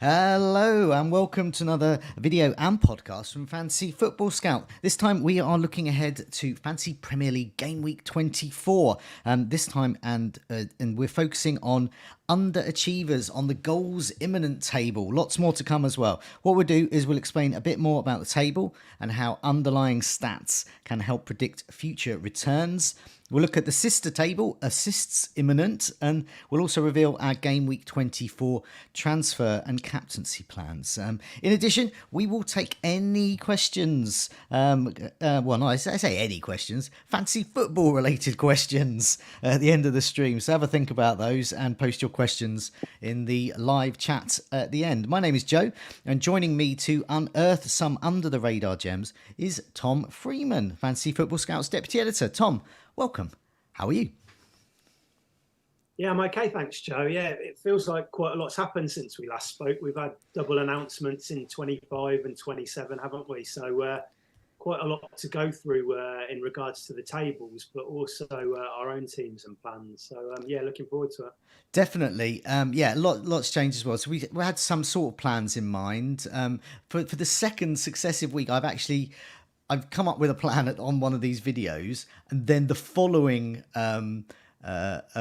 Hello and welcome to another video and podcast from Fantasy Football Scout. This time we are looking ahead to Fantasy Premier League Game Week 24. This time and we're focusing on underachievers on the goals imminent table. Lots more to come as well. What we'll do is we'll explain a bit more about the table and how underlying stats can help predict future returns. We'll look at the sister table, assists imminent, and we'll also reveal our Game Week 24 transfer and captaincy plans. In addition, we will take any questions. I say any questions, fantasy football related questions at the end of the stream. So have a think about those and post your questions in the live chat at the end. My name is Joe, and joining me to unearth some under the radar gems is Tom Freeman, Fantasy Football Scout's deputy editor. Tom, welcome. How are you? Yeah, I'm okay, thanks, Joe. Yeah, it feels like quite a lot's happened since we last spoke. We've had double announcements in 25 and 27, haven't we? So quite a lot to go through in regards to the tables, but also our own teams and plans. So yeah, looking forward to it. Definitely. Lots changed as well. So we had some sort of plans in mind. For the second successive week, I've come up with a plan on one of these videos, and then the following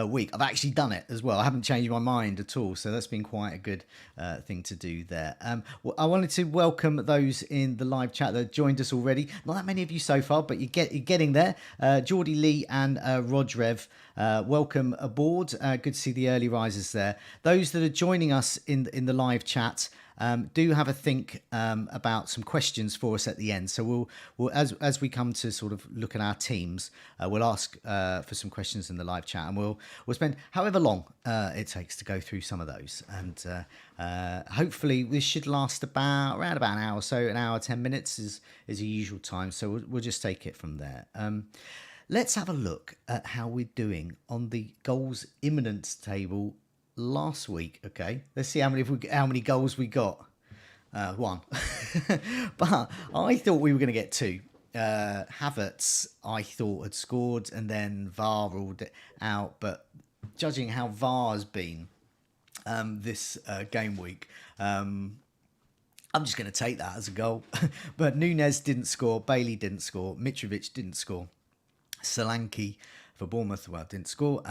week I've actually done it as well. I haven't changed my mind at all, so that's been quite a good thing to do there. I wanted to welcome those in the live chat that joined us already. Not that many of you so far, but you're getting there. Geordie Lee and Rodrev, welcome aboard. Good to see the early risers there. Those that are joining us in the live chat, do have a think about some questions for us at the end. So we'll as we come to sort of look at our teams, we'll ask for some questions in the live chat, and we'll spend however long it takes to go through some of those. And hopefully this should last around about an hour or so. An hour 10 minutes is a usual time, so we'll just take it from there. Let's have a look at how we're doing on the goals imminent table last week. Okay, let's see how many goals we got. One. But I thought we were going to get two. Havertz, I thought, had scored, and then VAR ruled it out. But judging how VAR has been this game week, I'm just going to take that as a goal. But Nunez didn't score, Bailey didn't score, Mitrovic didn't score, Solanke for Bournemouth, well, didn't score.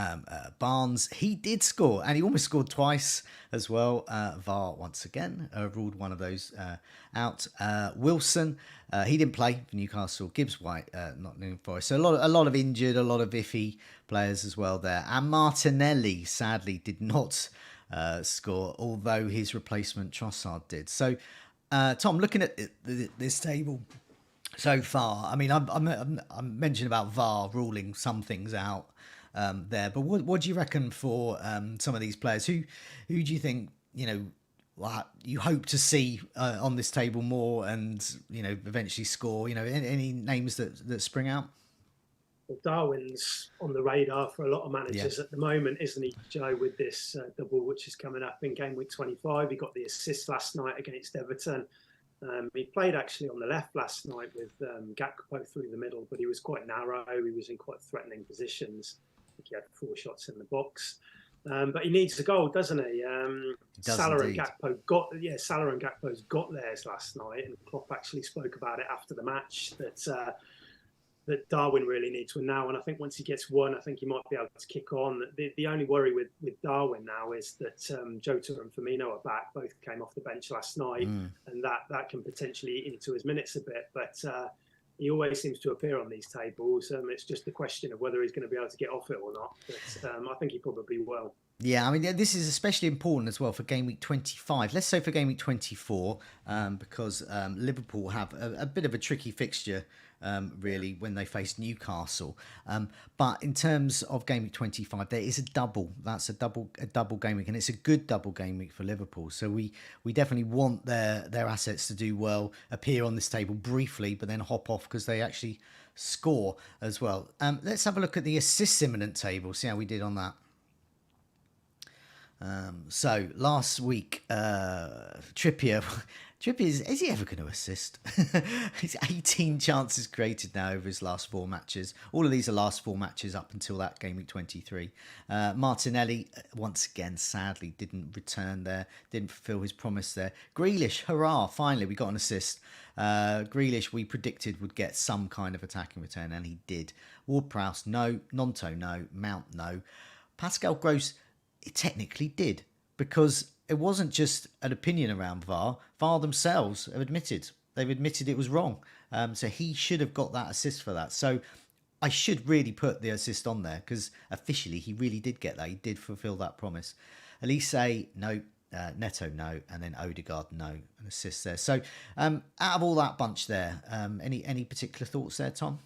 Barnes, he did score, and he almost scored twice as well. VAR once again ruled one of those out. Wilson, he didn't play for Newcastle. Gibbs White, not Nottingham Forest. So a lot of injured, a lot of iffy players as well there. And Martinelli sadly did not score, although his replacement Trossard did. So Tom, looking at this table so far, I mean, I'm mentioning about VAR ruling some things out there, but what do you reckon for some of these players? Who do you think you hope to see on this table more, and eventually score? Any names that spring out? Well, Darwin's on the radar for a lot of managers at the moment, isn't he, Joe? With this double which is coming up in game week 25, he got the assist last night against Everton. He played actually on the left last night with Gakpo through the middle, but he was quite narrow. He was in quite threatening positions. I think he had 4 shots in the box. But he needs a goal, doesn't he? Salah and Gakpo's got theirs last night, and Klopp actually spoke about it after the match that Darwin really needs one now. And I think once he gets one, I think he might be able to kick on. The only worry with Darwin now is that Jota and Firmino are back. Both came off the bench last night, and that can potentially eat into his minutes a bit. But he always seems to appear on these tables. It's just a question of whether he's going to be able to get off it or not. But I think he probably will. Yeah, I mean, this is especially important as well for game week 25. Let's say for game week 24, because Liverpool have a bit of a tricky fixture, really, when they face Newcastle. But in terms of game week 25, there is a double. That's a double game week, and it's a good double game week for Liverpool. So we definitely want their assets to do well, appear on this table briefly, but then hop off because they actually score as well. Let's have a look at the assists imminent table, see how we did on that. So last week, Trippier Trippier, is he ever going to assist? He's 18 chances created now over his last 4 matches. All of these are last 4 matches up until that game week 23. Martinelli, once again, sadly, didn't return there, didn't fulfill his promise there. Grealish, hurrah, finally, we got an assist. Grealish, we predicted would get some kind of attacking return, and he did. Ward-Prowse, no. Nonto, no. Mount, no. Pascal Gross, it technically did, because it wasn't just an opinion around VAR. VAR themselves have admitted. They've admitted it was wrong. So he should have got that assist for that. So I should really put the assist on there, because officially he really did get that. He did fulfill that promise. Elise, no. Neto, no. And then Odegaard, no. An assist there. So out of all that bunch there, any particular thoughts there, Tom?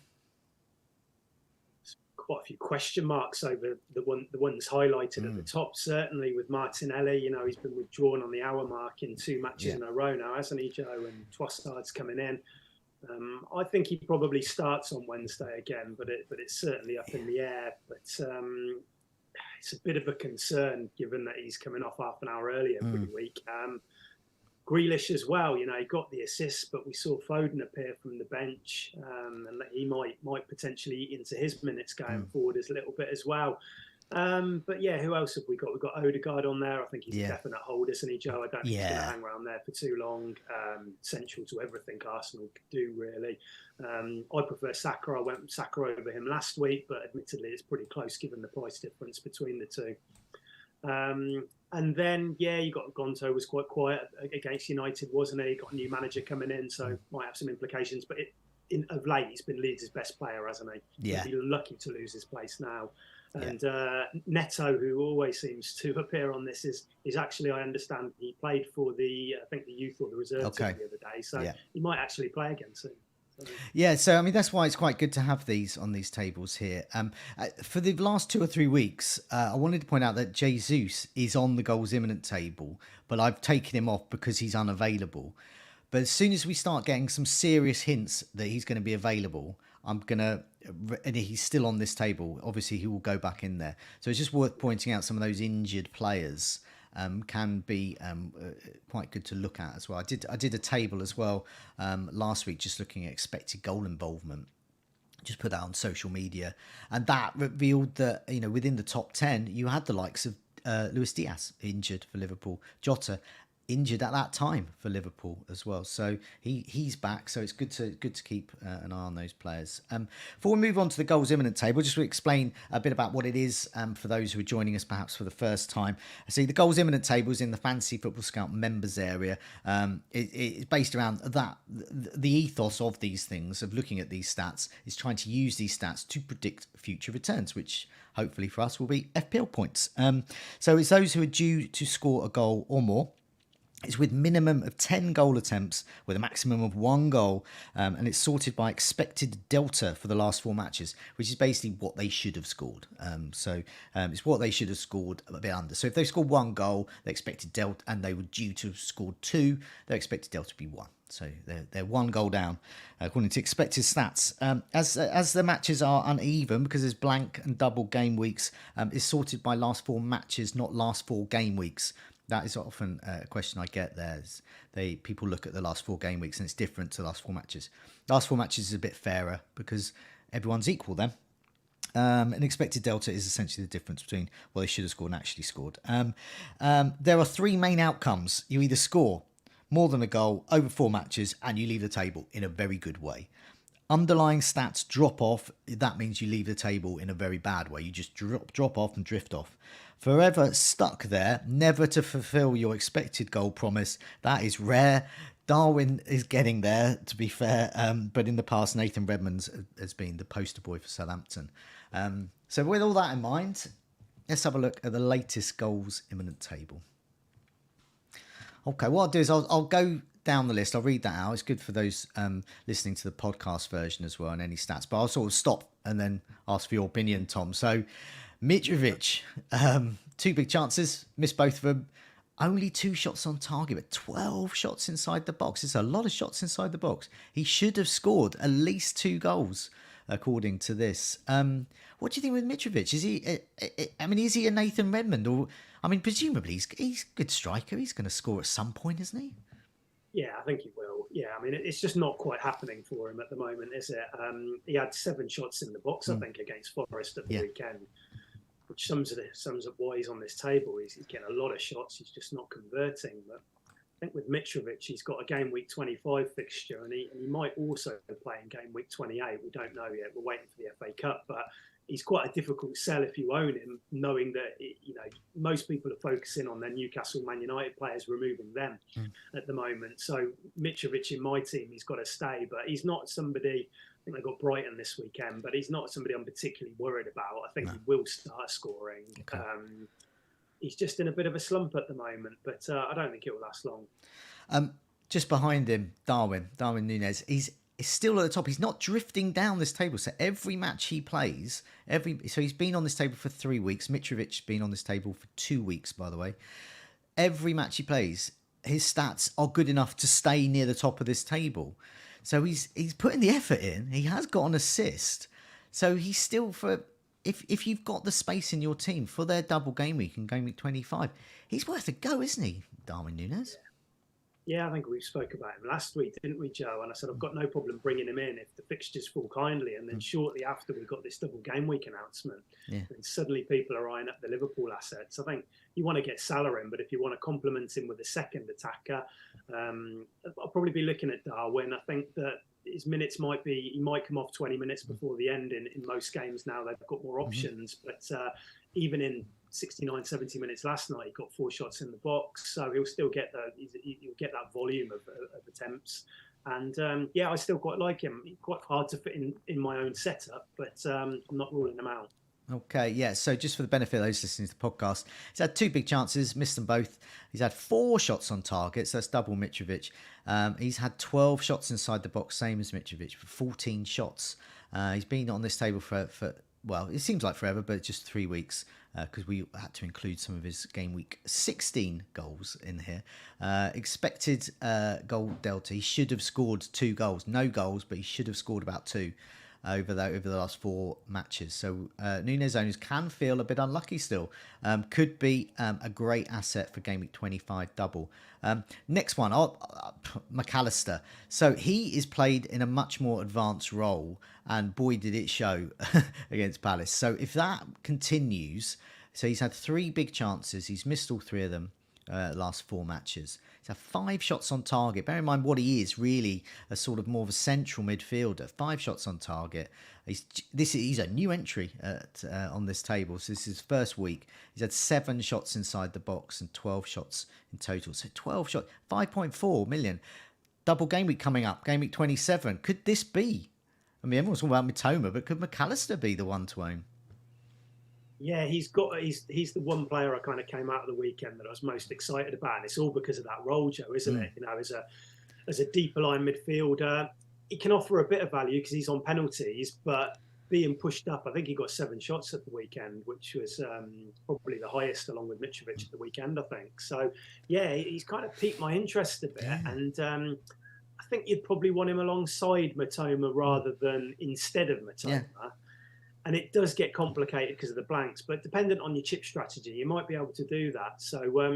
Quite a few question marks over the ones highlighted at the top. Certainly with Martinelli, he's been withdrawn on the hour mark in 2 matches in a row now, hasn't he, Joe? And Trossard's coming in. I think he probably starts on Wednesday again, but it's certainly up in the air. But it's a bit of a concern given that he's coming off half an hour earlier every week. Grealish as well, he got the assist, but we saw Foden appear from the bench, and he might potentially eat into his minutes going forward a little bit as well. But yeah, who else have we got? We've got Odegaard on there. I think he's a definite hold, isn't he, Joe? I don't think he's going to hang around there for too long. Central to everything Arsenal could do, really. I prefer Saka. I went Saka over him last week, but admittedly it's pretty close given the price difference between the two. And then, you got Gonto was quite quiet against United, wasn't he? Got a new manager coming in, so might have some implications. But of late, he's been Leeds' best player, hasn't he? Yeah. He'd be lucky to lose his place now. And Neto, who always seems to appear on this, is actually, I understand, he played for the youth or the reserve team the other day. So he might actually play again soon. Yeah, so I mean that's why it's quite good to have these on these tables here. For the last 2 or 3 weeks, I wanted to point out that Jesus is on the goals imminent table, but I've taken him off because he's unavailable. But as soon as we start getting some serious hints that he's going to be available, and he's still on this table, obviously he will go back in there. So it's just worth pointing out some of those injured players can be quite good to look at as well. I did a table as well last week, just looking at expected goal involvement. Just put that on social media, and that revealed that within the top 10 you had the likes of Luis Diaz injured for Liverpool, Jota injured at that time for Liverpool as well. So he's back. So it's good to keep an eye on those players. Before we move on to the goals imminent table, just to explain a bit about what it is for those who are joining us perhaps for the first time. See, the goals imminent table is in the Fantasy Football Scout members area. It's based around that. The ethos of these things, of looking at these stats, is trying to use these stats to predict future returns, which hopefully for us will be FPL points. So it's those who are due to score a goal or more. It's with minimum of 10 goal attempts with a maximum of 1 goal, and it's sorted by expected delta for the last 4 matches, which is basically what they should have scored. It's what they should have scored a bit under. So if they scored 1 goal, they expected delta, and they were due to have scored 2, they expected delta to be 1. So they're 1 goal down according to expected stats. As the matches are uneven because there's blank and double game weeks, is sorted by last 4 matches, not last 4 game weeks. That is often a question I get there. People look at the last 4 game weeks and it's different to the last 4 matches. Last 4 matches is a bit fairer because everyone's equal then. And expected delta is essentially the difference between what they should have scored and actually scored. There are 3 main outcomes. You either score more than a goal over 4 matches and you leave the table in a very good way. Underlying stats drop off. That means you leave the table in a very bad way. You just drop off and drift off. Forever stuck there, never to fulfill your expected goal promise. That is rare. Darwin is getting there, to be fair. But in the past, Nathan Redmond's has been the poster boy for Southampton. So with all that in mind, let's have a look at the latest goals imminent table. Okay, what I'll do is I'll go down the list. I'll read that out. It's good for those listening to the podcast version as well and any stats. But I'll sort of stop and then ask for your opinion, Tom. So Mitrovic, 2 big chances, missed both of them. Only 2 shots on target, but 12 shots inside the box. It's a lot of shots inside the box. He should have scored at least 2 goals, according to this. What do you think with Mitrovic? Is he a Nathan Redmond? Or, presumably he's a good striker. He's going to score at some point, isn't he? Yeah, I think he will. Yeah, I mean, it's just not quite happening for him at the moment, is it? He had 7 shots in the box, I think, against Forest at the weekend, which sums up why he's on this table. He's getting a lot of shots. He's just not converting. But I think with Mitrovic, he's got a game week 25 fixture, and he might also play in game week 28. We don't know yet. We're waiting for the FA Cup, but he's quite a difficult sell if you own him, knowing that most people are focusing on their Newcastle, Man United players, removing them at the moment. So Mitrovic in my team, he's got to stay, but he's not somebody. I think they got Brighton this weekend, but he's not somebody I'm particularly worried about. I think he will start scoring. Okay. He's just in a bit of a slump at the moment, but I don't think it will last long. Just behind him, Darwin Núñez. He's still at the top. He's not drifting down this table. So every match he plays, so he's been on this table for 3 weeks. Mitrovic's been on this table for 2 weeks, by the way. Every match he plays, his stats are good enough to stay near the top of this table. So he's putting the effort in. He has got an assist. So he's still if you've got the space in your team for their double game week and game week 25, he's worth a go, isn't he, Darwin Núñez? Yeah, I think we spoke about him last week, didn't we, Joe? And I said, I've got no problem bringing him in if the fixtures fall kindly. And then shortly after, we got this double game week announcement. Yeah. And suddenly people are eyeing up the Liverpool assets. I think you want to get Salah in, but if you want to complement him with a second attacker, I'll probably be looking at Darwin. I think that his minutes he might come off 20 minutes before the end in most games now. They've got more options. But even in 69, 70 minutes last night, he got 4 shots in the box, so he'll still get he'll get that volume of attempts. And I still quite like him. Quite hard to fit in my own setup, but I'm not ruling him out. Okay, yeah. So just for the benefit of those listening to the podcast, he's had 2 big chances, missed them both. He's had 4 shots on target, so that's double Mitrovic. He's had 12 shots inside the box, same as Mitrovic, for 14 shots. He's been on this table for well, it seems like forever, but just 3 weeks, because we had to include some of his game week 16 goals in here. Expected goal delta, he should have scored 2 goals. No goals, but he should have scored about 2 over the last 4 matches. So Núñez owners can feel a bit unlucky still. Could be a great asset for game week 25 double. Next one, McAllister. So he is played in a much more advanced role, and boy did it show against Palace. So if that continues, so he's had 3 big chances. He's missed all 3 of them last 4 matches. He's had 5 shots on target. Bear in mind what he is, really a sort of more of a central midfielder. 5 shots on target. He's a new entry on this table. So this is his first week. He's had 7 shots inside the box and 12 shots in total. So 12 shots, 5.4 million. Double game week coming up, game week 27. Could this be? I mean, everyone's talking about Mitoma, but could McAllister be the one to own? Yeah, he's the one player I kind of came out of the weekend that I was most excited about, and it's all because of that role, Joe, isn't it? As a deeper line midfielder, he can offer a bit of value because he's on penalties, but being pushed up, I think he got 7 shots at the weekend, which was probably the highest along with Mitrovic at the weekend, I think. So yeah, he's kind of piqued my interest a bit, and I think you'd probably want him alongside Mitoma rather than instead of Mitoma. Yeah. And it does get complicated because of the blanks, but dependent on your chip strategy, you might be able to do that. So, I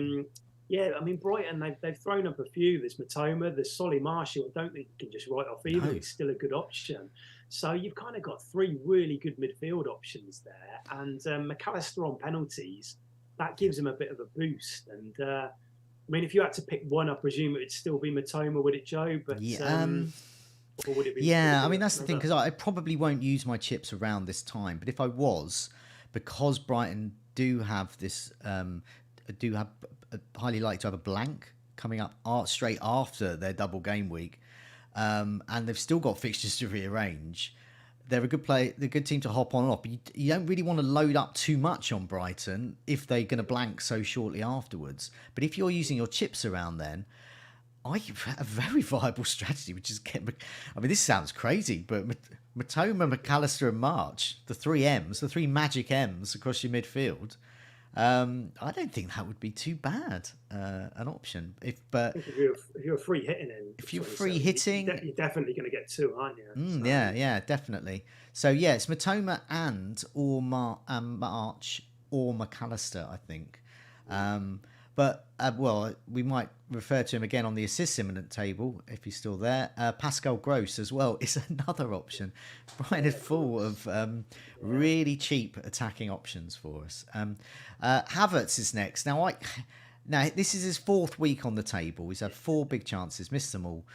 mean, Brighton, they've thrown up a few. There's Mitoma, there's Solly Marshall. I don't think you can just write off either. No. He's still a good option. So you've kind of got 3 really good midfield options there. And McAllister on penalties, that gives him a bit of a boost. And, I mean, if you had to pick one, I presume it would still be Mitoma, would it, Joe? But or would it be? Yeah, I mean, that's the thing, because I probably won't use my chips around this time. But if I was, because Brighton do have this, highly likely to have a blank coming up straight after their double game week, and they've still got fixtures to rearrange. They're a good team to hop on and off. But you don't really want to load up too much on Brighton if they're going to blank so shortly afterwards. But if you're using your chips around then, I have a very viable strategy, which is I mean, this sounds crazy, but Mitoma, McAllister, and March, the 3 M's, the 3 magic M's across your midfield. I don't think that would be too bad an option. If you're free hitting in, if you're free hitting, you're definitely going to get 2, aren't you? Yeah, definitely. So yeah, it's Mitoma or March or McAllister, I think. But, well, we might refer to him again on the assists imminent table if he's still there. Pascal Gross as well is another option. Brighton is full of really cheap attacking options for us. Havertz is next. Now, this is his fourth week on the table. He's had 4 big chances, missed them all.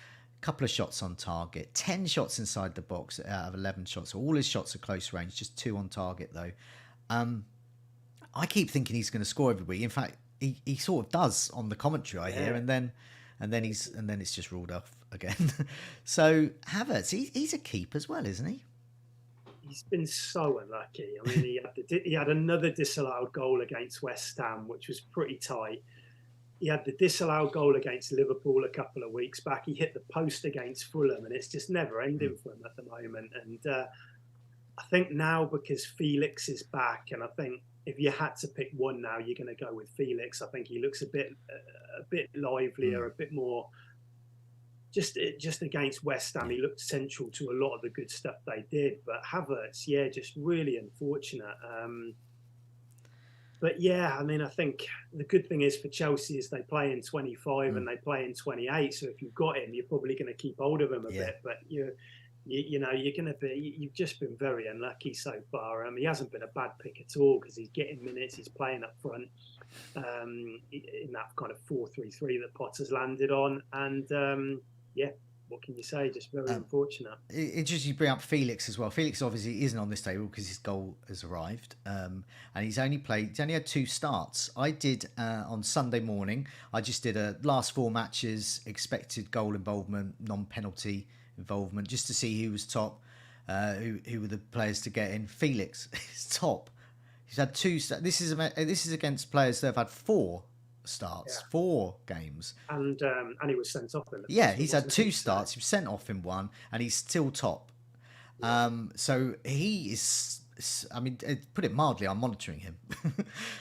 Couple of shots on target, 10 shots inside the box out of 11 shots. So all his shots are close range, just 2 on target though. I keep thinking he's going to score every week. In fact, he sort of does on the commentary I hear, and then it's just ruled off again. So Havertz, he's a keep as well, isn't he? He's been so unlucky. I mean, he had another disallowed goal against West Ham, which was pretty tight. He had the disallowed goal against Liverpool a couple of weeks back. He hit the post against Fulham, and it's just never ending for him at the moment. And I think now, because Felix is back, and I think if you had to pick one now, you're going to go with Felix. I think he looks a bit livelier, a bit more. Just against West Ham, he looked central to a lot of the good stuff they did. But Havertz, just really unfortunate. But I mean, I think the good thing is for Chelsea is they play in 25 and they play in 28. So if you've got him, you're probably going to keep hold of him a bit. But you're going to be. You've just been very unlucky so far. He hasn't been a bad pick at all because he's getting minutes. He's playing up front in that kind of 4-3-3 that Potter's landed on, and what can you say? Just very unfortunate. It just, you bring up Felix as well. Felix obviously isn't on this table because his goal has arrived, and he's only had 2 starts. I did on Sunday morning. I just did a last 4 matches, expected goal involvement, non-penalty involvement, just to see who was top, who were the players to get in. Felix is top. He's had 2. This is against players that have had 4 starts, 4 games, and he was sent off in the he's had 2 starts. He was sent off in 1, and he's still top. So he is. I mean, put it mildly, I'm monitoring him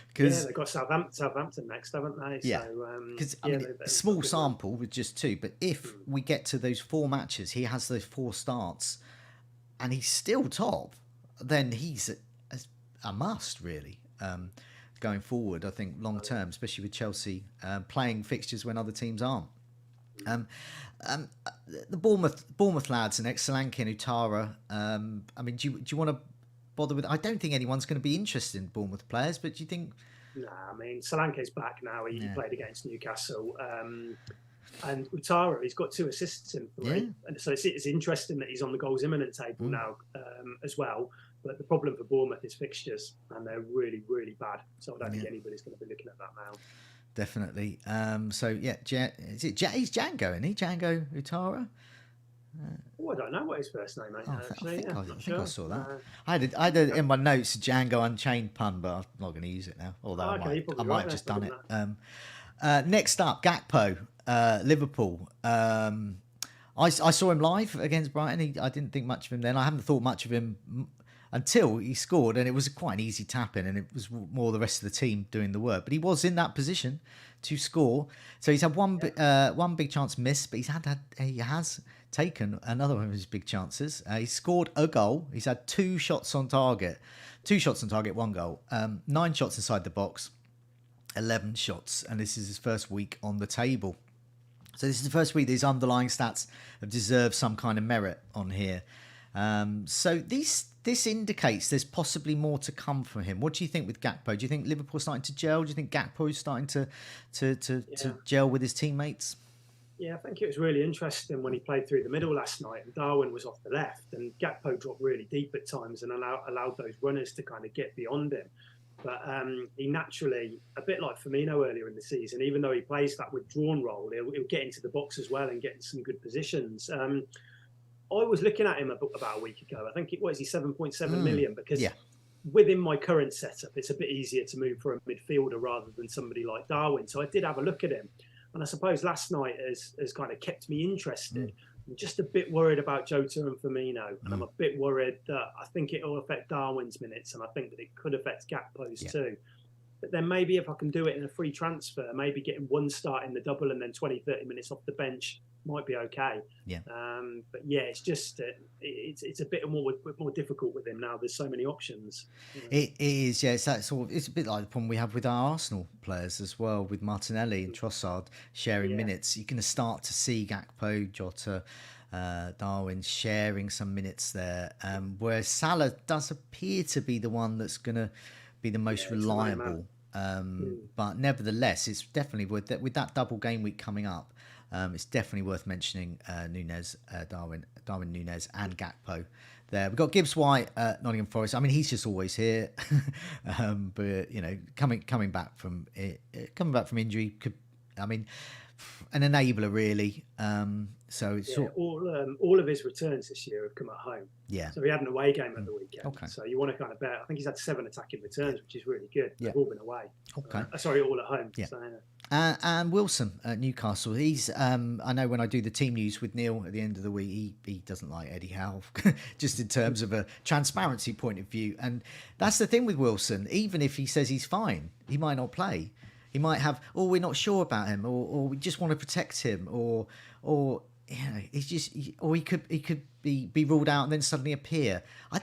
because they've got Southampton next, haven't they? Because small sample with just 2, but if we get to those 4 matches, he has those 4 starts, and he's still top, then he's a must really. Going forward, I think long term, especially with Chelsea playing fixtures when other teams aren't. The Bournemouth lads and Solanke and Utara. I mean, do you want to bother with? I don't think anyone's going to be interested in Bournemouth players, but do you think? Nah, I mean, Solanke's back now. He played against Newcastle. And Utara, he's got 2 assists in 3, and so it's interesting that he's on the goals imminent table now as well. But the problem for Bournemouth is fixtures, and they're really, really bad. So I don't think anybody's going to be looking at that now. Definitely. He's Django, isn't he? Django Utara? I don't know what his first name is. I think I saw that. I had it in my notes, Django Unchained pun, but I'm not going to use it now. Although I might have just done it. Next up, Gakpo, Liverpool. I saw him live against Brighton. I didn't think much of him then. I haven't thought much of him until he scored, and it was quite an easy tap in, and it was more the rest of the team doing the work. But he was in that position to score. So he's had one big chance missed, but he has taken another one of his big chances. He scored a goal. He's had 2 shots on target. 2 shots on target, 1 goal. 9 shots inside the box, 11 shots, and this is his first week on the table. So this is the first week these underlying stats have deserved some kind of merit on here. So this indicates there's possibly more to come from him. What do you think with Gakpo? Do you think Liverpool's starting to gel? Do you think Gakpo is starting to gel with his teammates? Yeah, I think it was really interesting when he played through the middle last night and Darwin was off the left and Gakpo dropped really deep at times and allowed those runners to kind of get beyond him. But he naturally, a bit like Firmino earlier in the season, even though he plays that withdrawn role, he'll get into the box as well and get in some good positions. I was looking at him about a week ago. I think he 7.7 million, because within my current setup, it's a bit easier to move for a midfielder rather than somebody like Darwin. So I did have a look at him. And I suppose last night has kind of kept me interested. I'm just a bit worried about Jota and Firmino. And I'm a bit worried that I think it will affect Darwin's minutes. And I think that it could affect Gakpo's too. But then maybe if I can do it in a free transfer, maybe getting 1 start in the double and then 20, 30 minutes off the bench might be okay. Yeah. But yeah, it's just it's a bit more difficult with him now. There's so many options. It is, yeah. It's that sort of. It's a bit like the problem we have with our Arsenal players as well, with Martinelli and Trossard sharing minutes. You're going to start to see Gakpo, Jota, Darwin sharing some minutes there, whereas Salah does appear to be the one that's going to be the most reliable. But nevertheless, it's definitely with that double game week coming up. It's definitely worth mentioning Darwin Núñez, and Gakpo. There we've got Gibbs White at Nottingham Forest. I mean, he's just always here, but you know, coming back from injury could. I mean, an enabler really. So it's all of his returns this year have come at home. Yeah. So he had an away game at the weekend. Okay. So you want to kind of bet. I think he's had 7 attacking returns, which is really good. They've all been away. Okay. Sorry, all at home. Yeah. So, and Wilson at Newcastle. He's I know when I do the team news with Neil at the end of the week, he doesn't like Eddie Howe, just in terms of a transparency point of view. And that's the thing with Wilson. Even if he says he's fine, he might not play. He might have, we're not sure about him, or we just want to protect him, or you know, he's just, or he could be ruled out and then suddenly appear. I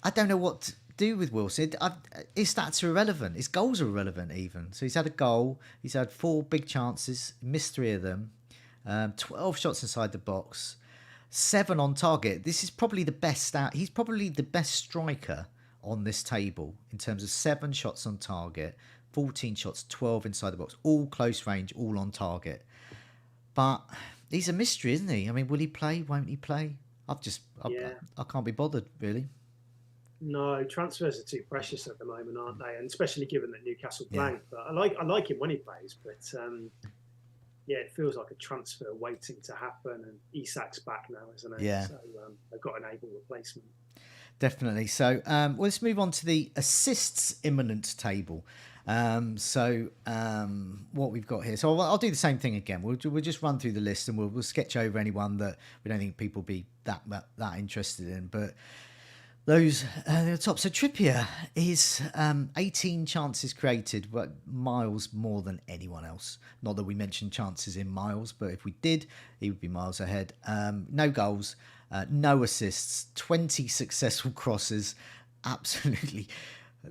don't know what to do with Wilson. His stats are irrelevant. His goals are irrelevant even. So he's had a goal. He's had 4 big chances, missed 3 of them. 12 shots inside the box, 7 on target. This is probably the best stat. He's probably the best striker on this table in terms of 7 shots on target. 14 shots, 12 inside the box, all close range, all on target. But he's a mystery, isn't he? I mean, will he play? Won't he play? I can't be bothered, really. No, transfers are too precious at the moment, aren't they? And especially given that Newcastle blank. But I like him when he plays. But it feels like a transfer waiting to happen. And Isak's back now, isn't he? Yeah. So they've got an able replacement. Definitely. So let's move on to the assists imminent table. What we've got here. So I'll do the same thing again. We'll just run through the list and we'll sketch over anyone that we don't think people will be that interested in. But those at the top. So Trippier is 18 chances created, but miles more than anyone else. Not that we mentioned chances in miles, but if we did, he would be miles ahead. No goals, no assists, 20 successful crosses, absolutely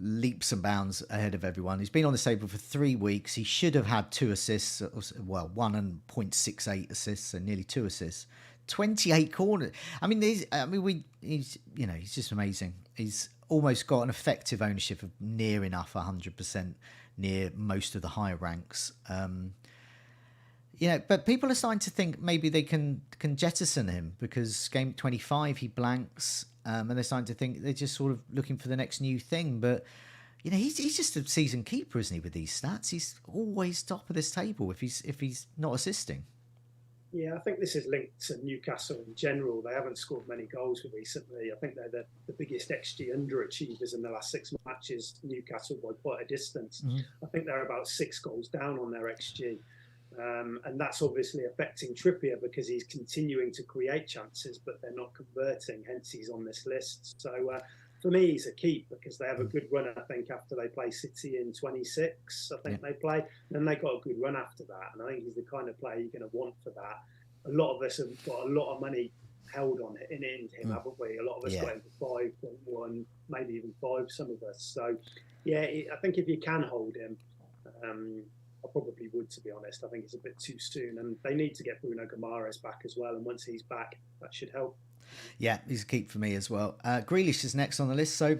leaps and bounds ahead of everyone. He's been on the table for 3 weeks. He should have had 2 assists, well, 1.68 assists, so nearly 2 assists. 28 corners. I mean, he's just amazing. He's almost got an effective ownership of near enough 100%, near most of the higher ranks. But people are starting to think maybe they can jettison him because game 25 he blanks, and they're starting to think they're just sort of looking for the next new thing. But he's just a season keeper, isn't he? With these stats, he's always top of this table if he's not assisting. Yeah, I think this is linked to Newcastle in general. They haven't scored many goals recently. I think they're the biggest XG underachievers in the last 6 matches, Newcastle, by quite a distance. Mm-hmm. I think they're about 6 goals down on their XG. And that's obviously affecting Trippier because he's continuing to create chances, but they're not converting. Hence, he's on this list. So for me, he's a keep because they have a good run, I think, after they play City in 26. I think they play. Then they got a good run after that. And I think he's the kind of player you're going to want for that. A lot of us have got a lot of money held on it in him, haven't we? A lot of us got him for 5.1, maybe even 5, some of us. So, I think if you can hold him, I probably would, to be honest. I think it's a bit too soon. And they need to get Bruno Guimaraes back as well. And once he's back, that should help. Yeah, he's a keep for me as well. Grealish is next on the list. So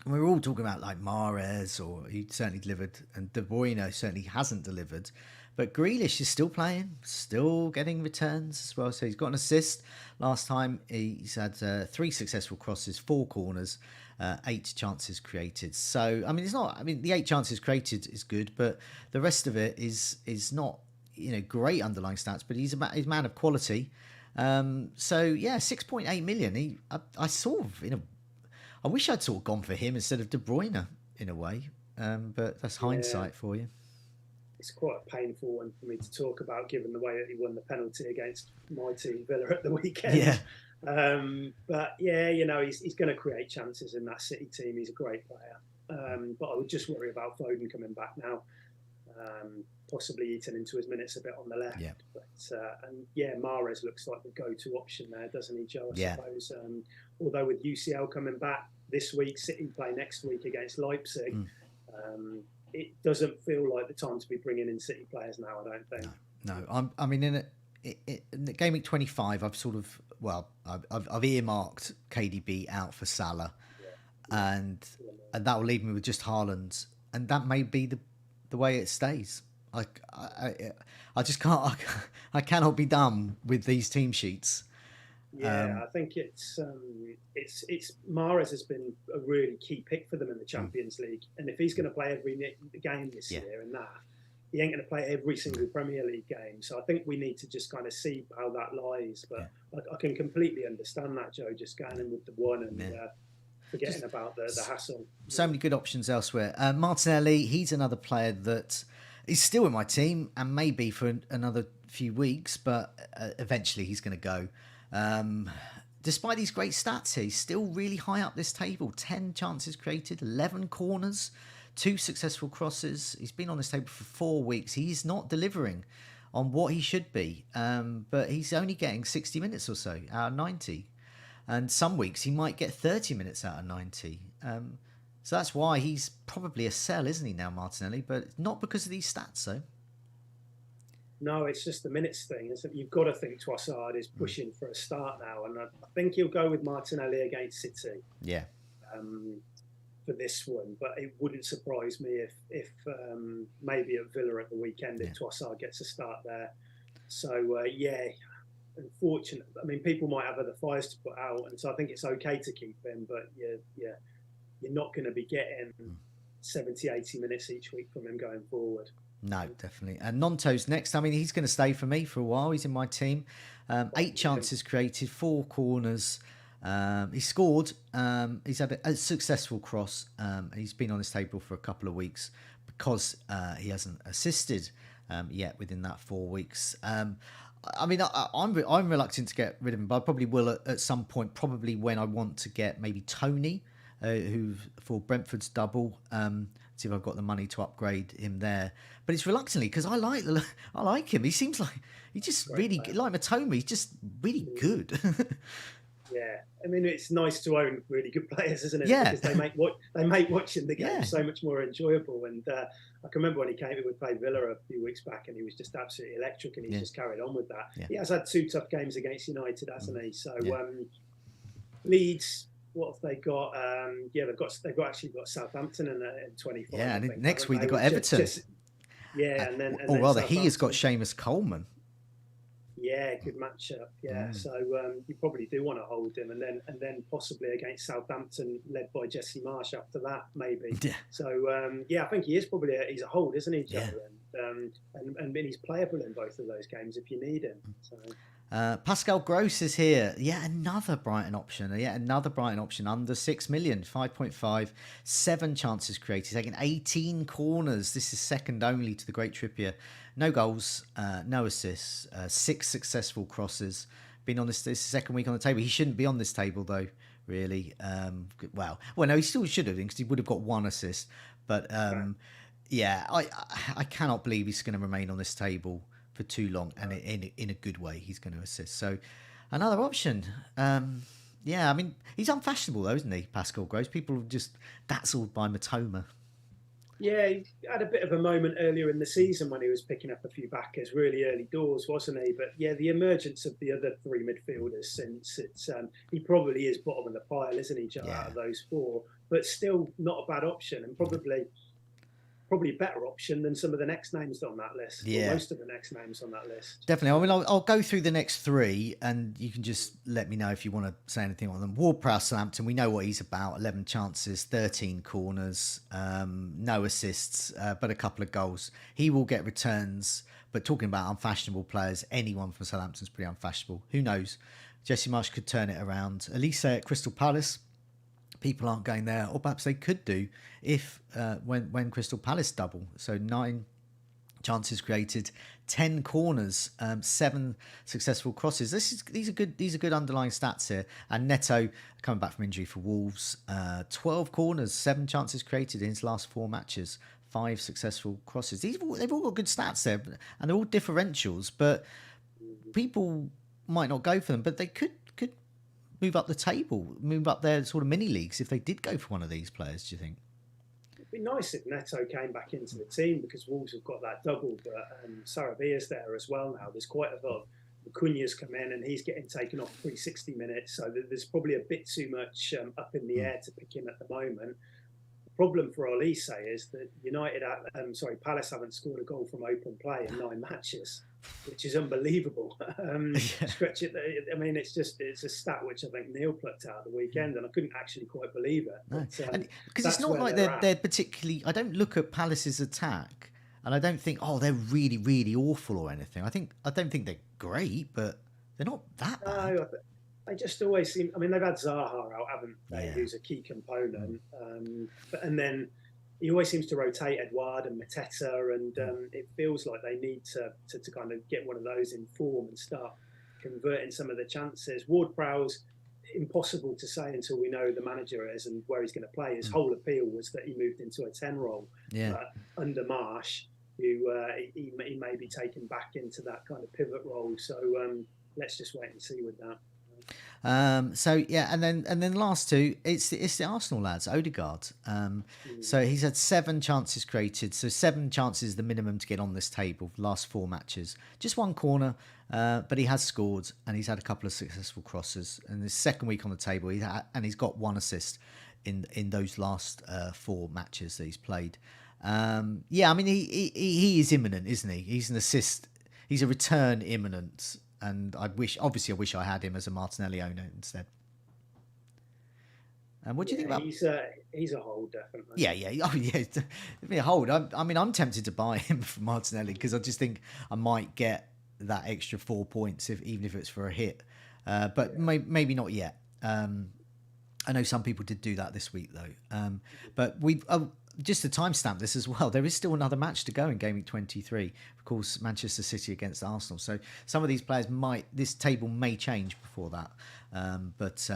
we're all talking about like Mahrez, or he certainly delivered, and De Bruyne certainly hasn't delivered. But Grealish is still playing, still getting returns as well. So he's got an assist. Last time he's had 3 successful crosses, 4 corners, 8 chances created. So the 8 chances created is good, but the rest of it is not great underlying stats. But he's a man of quality. 6.8 million. I wish I'd sort of gone for him instead of De Bruyne in a way, but that's hindsight for you. It's quite a painful one for me to talk about, given the way that he won the penalty against my team, Villa, at the weekend. Yeah. He's going to create chances in that City team. He's a great player. But I would just worry about Foden coming back now. possibly eaten into his minutes a bit on the left. Yeah. But and yeah, Mahrez looks like the go-to option there, doesn't he, Joe? I suppose. Although with UCL coming back this week, City play next week against Leipzig. It doesn't feel like the time to be bringing in City players now, I don't think. No. I mean, in the game week 25, I've sort of I've earmarked KDB out for Salah, and that will leave me with just Haaland, and that may be the way it stays. I just can't. I cannot be done with these team sheets. Yeah, I think it's Mahrez has been a really key pick for them in the Champions League, and if he's going to play every game this year and that, he ain't going to play every single Premier League game. So I think we need to just kind of see how that lies. But I can completely understand that, Joe, just going in with the one and forgetting about the hassle. So many good options elsewhere. Martinelli, he's another player that is still in my team and maybe for another few weeks, but eventually he's going to go. Despite these great stats here, he's still really high up this table. 10 chances created, 11 corners, 2 successful crosses. He's been on this table for 4 weeks. He's not delivering on what he should be, but he's only getting 60 minutes or so out of 90. And some weeks he might get 30 minutes out of 90. So that's why he's probably a sell, isn't he now, Martinelli? But not because of these stats, though. No, it's just the minutes thing. You've got to think Trossard is pushing for a start now, and I think he'll go with Martinelli against City. Yeah. For this one, but it wouldn't surprise me if maybe at Villa at the weekend if Trossard gets a start there. So unfortunate. I mean, people might have other fires to put out, and so I think it's okay to keep him, but you're not going to be getting 70, 80 minutes each week from him going forward. No, definitely. And Nonto's next. I mean, he's going to stay for me for a while. He's in my team. 8 chances created, 4 corners. He scored. He's had a successful cross. He's been on this table for a couple of weeks because he hasn't assisted yet within that 4 weeks. I mean, I'm reluctant to get rid of him, but I probably will at some point. Probably when I want to get maybe Tony, who for Brentford's double. See if I've got the money to upgrade him there, but it's reluctantly because I like him. He seems like he's just really like Matoma. He's just really good. Yeah, I mean it's nice to own really good players, isn't it? Yeah, because they make watching the game so much more enjoyable. And I can remember when he came, we played Villa a few weeks back, and he was just absolutely electric, and he's just carried on with that. Yeah. He has had 2 tough games against United, hasn't he? So Leeds. What have they got? They've actually got Southampton in 25. Yeah, and next week they've got Everton. And then he has got Seamus Coleman. Yeah, good matchup. Yeah, so you probably do want to hold him, and then possibly against Southampton, led by Jesse Marsh after that, maybe. Yeah. So I think he is probably he's a hold, isn't he, Joe? Yeah. And he's playable in both of those games if you need him. So. Pascal Gross is here. Another Brighton option. Under 6 million, 5.5, 7 chances created, taking 18 corners. This is second only to the great Trippier. No goals, no assists, 6 successful crosses. Been on this second week on the table. He shouldn't be on this table though, really. No, he still should have because he would have got 1 assist. But I cannot believe he's going to remain on this table for too long, and in a good way he's going to assist. So another option. I mean he's unfashionable though, isn't he, Pascal Gross? People are just dazzled by Matoma. Yeah, he had a bit of a moment earlier in the season when he was picking up a few backers really early doors, wasn't he? But the emergence of the other 3 midfielders since he probably is bottom of the pile, isn't he, Joe, out of those 4, but still not a bad option, and probably a better option than some of the next names on that list. Or most of the next names on that list. Definitely. I mean, I'll go through the next 3, and you can just let me know if you want to say anything on them. Ward-Prowse, Southampton, we know what he's about. 11 chances, 13 corners, no assists, but a couple of goals. He will get returns, but talking about unfashionable players, anyone from Southampton's pretty unfashionable. Who knows? Jesse Marsh could turn it around. Elise at Crystal Palace. People aren't going there, or perhaps they could do if when Crystal Palace double. So 9 chances created, 10 corners, 7 successful crosses. These are good underlying stats here. And Neto coming back from injury for Wolves, 12 corners, 7 chances created in his last 4 matches, 5 successful crosses. They've all got good stats there, and they're all differentials. But people might not go for them, but they could move up the table, move up their sort of mini leagues if they did go for one of these players. Do you think? It'd be nice if Neto came back into the team because Wolves have got that double, but Sarabia's there as well now. There's quite a lot. Cunha's come in and he's getting taken off 360 minutes, so there's probably a bit too much up in the air to pick him at the moment. The problem for Olise is that Palace haven't scored a goal from open play in 9 matches, which is unbelievable. Stretch it. I mean, it's a stat which I think Neil plucked out at the weekend, and I couldn't actually quite believe it. Because it's not like they're particularly. I don't look at Palace's attack, and I don't think, they're really, really awful or anything. I don't think they're great, but they're not that bad. No, they just always seem. I mean, they've had Zaha out, haven't they? Yeah. Who's a key component. And then he always seems to rotate Edouard and Mateta, and it feels like they need to kind of get one of those in form and start converting some of the chances. Ward-Prowse, impossible to say until we know the manager is and where he's going to play. His whole appeal was that he moved into a 10 role. Yeah. Under Marsh, who he may be taken back into that kind of pivot role. So let's just wait and see with that. And then last two, it's the Arsenal lads, Odegaard. So he's had 7 chances created. So 7 chances is the minimum to get on this table. Last 4 matches, just 1 corner, but he has scored and he's had a couple of successful crosses. And his second week on the table, he's got 1 assist in those last 4 matches that he's played. I mean he is imminent, isn't he? He's an assist. He's a return imminent. And I wish I had him as a Martinelli owner instead. And what do you think about? He's a hold, definitely. Yeah. Oh, yeah. Be a hold. I'm tempted to buy him for Martinelli because I just think I might get that extra 4 points even if it's for a hit. But maybe not yet. I know some people did do that this week though. But we've. Just to timestamp this as well, there is still another match to go in Game Week 23. Of course, Manchester City against Arsenal. So some of these players this table may change before that. That's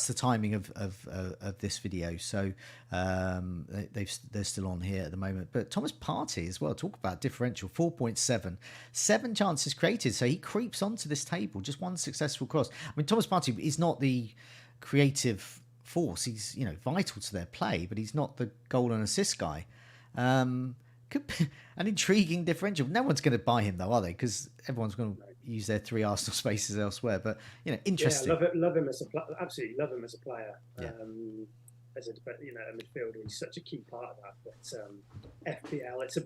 the timing of this video. So they're still on here at the moment. But Thomas Partey as well, talk about differential, 4.7. 7 chances created. So he creeps onto this table, just 1 successful cross. I mean, Thomas Partey is not the creative force. He's vital to their play, but he's not the goal and assist guy. Could be an intriguing differential. No one's going to buy him though, are they? Because everyone's going to use their 3 Arsenal spaces elsewhere. But interesting. Yeah, love him as absolutely love him as a player. Yeah. As a midfielder, he's such a key part of that. But FPL, it's a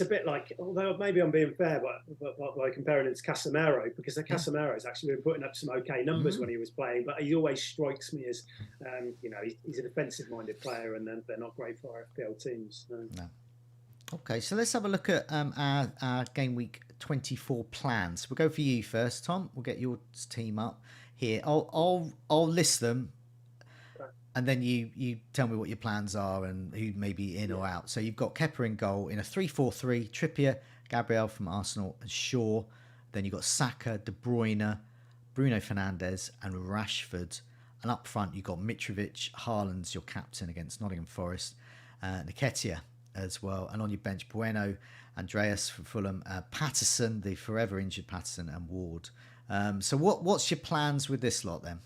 bit like, although maybe I'm being fair, but by comparing him to Casemiro, because Casemiro's actually been putting up some okay numbers when he was playing, but he always strikes me as, he's a defensive-minded player, and they're not great for our FPL teams. No. Okay, so let's have a look at our Game Week 24 plans. We'll go for you first, Tom. We'll get your team up here. I'll list them. And then you tell me what your plans are and who may be in or out. So you've got Kepa in goal in a 3-4-3, Trippier, Gabriel from Arsenal and Shaw. Then you've got Saka, De Bruyne, Bruno Fernandes and Rashford. And up front you've got Mitrovic, Haaland's your captain against Nottingham Forest, Nketiah as well. And on your bench, Bueno, Andreas from Fulham, Patterson, the forever injured Patterson and Ward. So what's your plans with this lot then?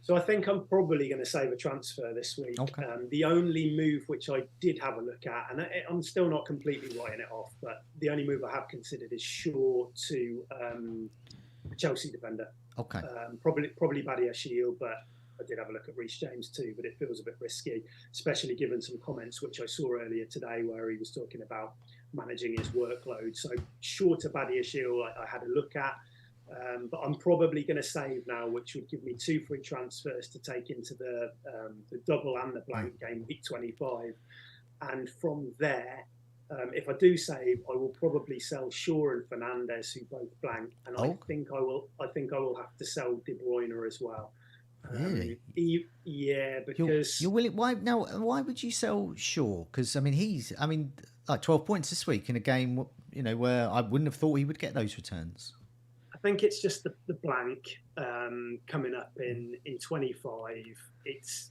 So I think I'm probably going to save a transfer this week. Okay. The only move which I did have a look at, and I'm still not completely writing it off, but the only move I have considered is Shaw to Chelsea defender. Okay. Probably Badiashile, but I did have a look at Reece James too, but it feels a bit risky, especially given some comments which I saw earlier today where he was talking about managing his workload. So Shaw to Badiashile, I had a look at. But I'm probably going to save now, which would give me 2 free transfers to take into the double and the blank game week 25. And from there, if I do save, I will probably sell Shaw and Fernandes, who both blank, and I think I will have to sell De Bruyne as well. Really? Yeah, because you're willing. Why would you sell Shaw? Because he's like 12 points this week in a game where I wouldn't have thought he would get those returns. I think it's just the blank coming up in 25. It's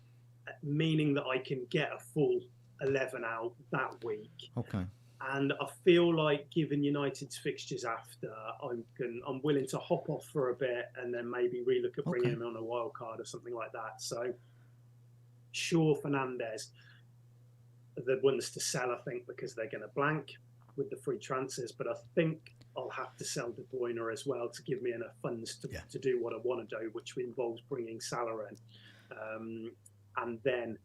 meaning that I can get a full 11 out that week. Okay. And I feel like, given United's fixtures after, I'm willing to hop off for a bit and then maybe relook at bringing him on a wild card or something like that. So, Shaw, Fernandes are the ones to sell, I think, because they're going to blank with the free transfers. But I think I'll have to sell De Bruyne as well to give me enough funds to do what I want to do, which involves bringing Salah in. And then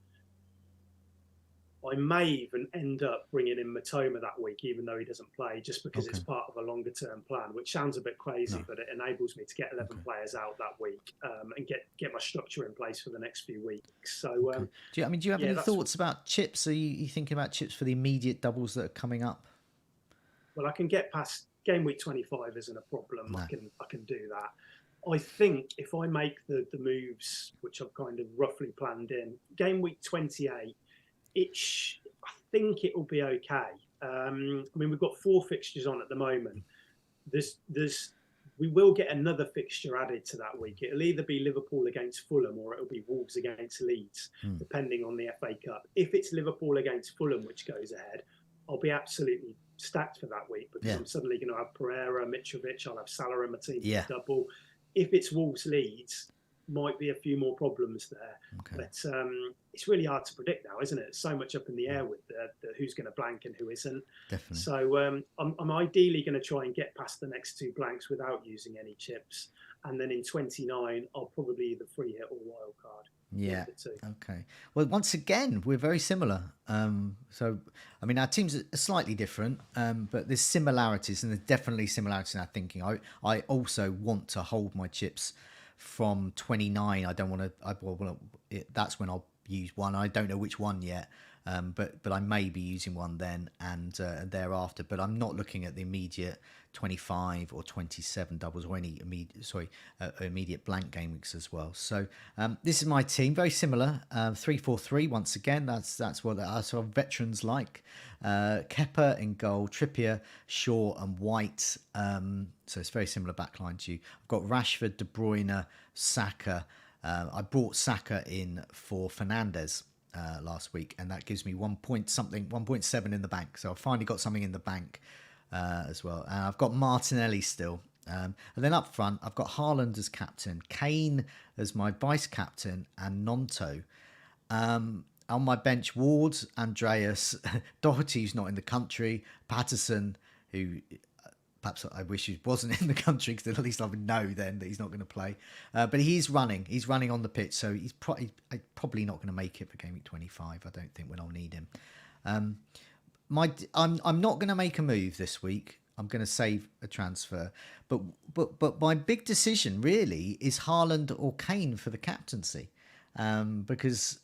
I may even end up bringing in Matoma that week, even though he doesn't play, just because it's part of a longer term plan, which sounds a bit crazy, but it enables me to get 11 players out that week and get my structure in place for the next few weeks. So, do you have any thoughts about chips? Are you thinking about chips for the immediate doubles that are coming up? Well, I can get past game week 25 isn't a problem. I can do that. I think if I make the moves, which I've kind of roughly planned in, game week 28, I think it will be okay. I mean, we've got 4 fixtures on at the moment. We will get another fixture added to that week. It'll either be Liverpool against Fulham or it'll be Wolves against Leeds, depending on the FA Cup. If it's Liverpool against Fulham, which goes ahead, I'll be absolutely stacked for that week because I'm suddenly going to have Pereira, Mitrovic, I'll have Salah in my team for double. If it's Wolves Leeds, might be a few more problems there. But it's really hard to predict now, isn't it? It's so much up in the air with the who's going to blank and who isn't. Definitely. So I'm ideally going to try and get past the next 2 blanks without using any chips. And then in 29, I'll probably either free hit or wild card. Yeah. Okay. Well, once again, we're very similar. So, I mean, our teams are slightly different, but there's similarities, and there's definitely similarities in our thinking. I also want to hold my chips from 29. I don't want to. That's when I'll use one. I don't know which one yet, but I may be using one then and thereafter. But I'm not looking at the immediate 25 or 27 doubles or any immediate blank game weeks as well. So this is my team, very similar. 3-4-3 once again. That's what our sort of veterans like. Kepa in goal, Trippier, Shaw and White. So it's very similar backline to you. I've got Rashford, De Bruyne, Saka. I brought Saka in for Fernandes last week, and that gives me 1.7 in the bank. So I've finally got something in the bank as well. And I've got Martinelli still. And then up front, I've got Haaland as captain, Kane as my vice captain, and Nonto. On my bench, Ward, Andreas, Doherty's not in the country, Patterson, who perhaps I wish he wasn't in the country because at least I would know then that he's not going to play. But he's running on the pitch, so he's probably not going to make it for game week 25. I don't think when I'll need him. I'm not going to make a move this week. I'm going to save a transfer, but my big decision really is Haaland or Kane for the captaincy. Because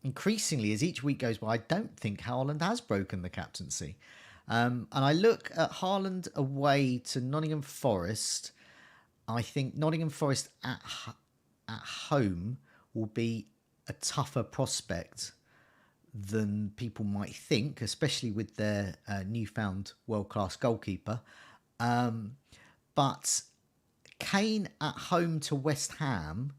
increasingly, as each week goes by, I don't think Haaland has broken the captaincy. And I look at Haaland away to Nottingham Forest. I think Nottingham Forest at home will be a tougher prospect than people might think, especially with their newfound world-class goalkeeper. But Kane at home to West Ham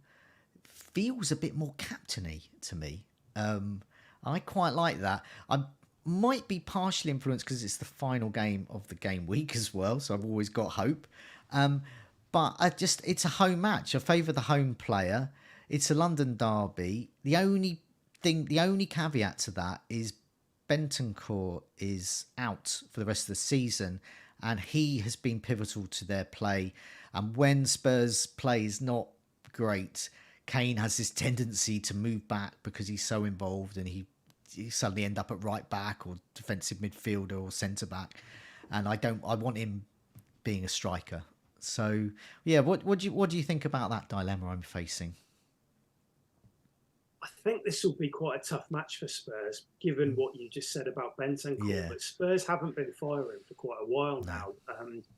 feels a bit more captainy to me. I quite like that. I might be partially influenced because it's the final game of the game week as well, so I've always got hope. But it's a home match. I favour the home player. It's a London derby. The only caveat to that is Bentancur is out for the rest of the season, and he has been pivotal to their play. And when Spurs play is not great, Kane has this tendency to move back because he's so involved, and he suddenly end up at right back or defensive midfielder or centre back. And I want him being a striker. So yeah, what do you think about that dilemma I'm facing? I think this will be quite a tough match for Spurs, given what you just said about Bentancur. Yeah. But Spurs haven't been firing for quite a while now.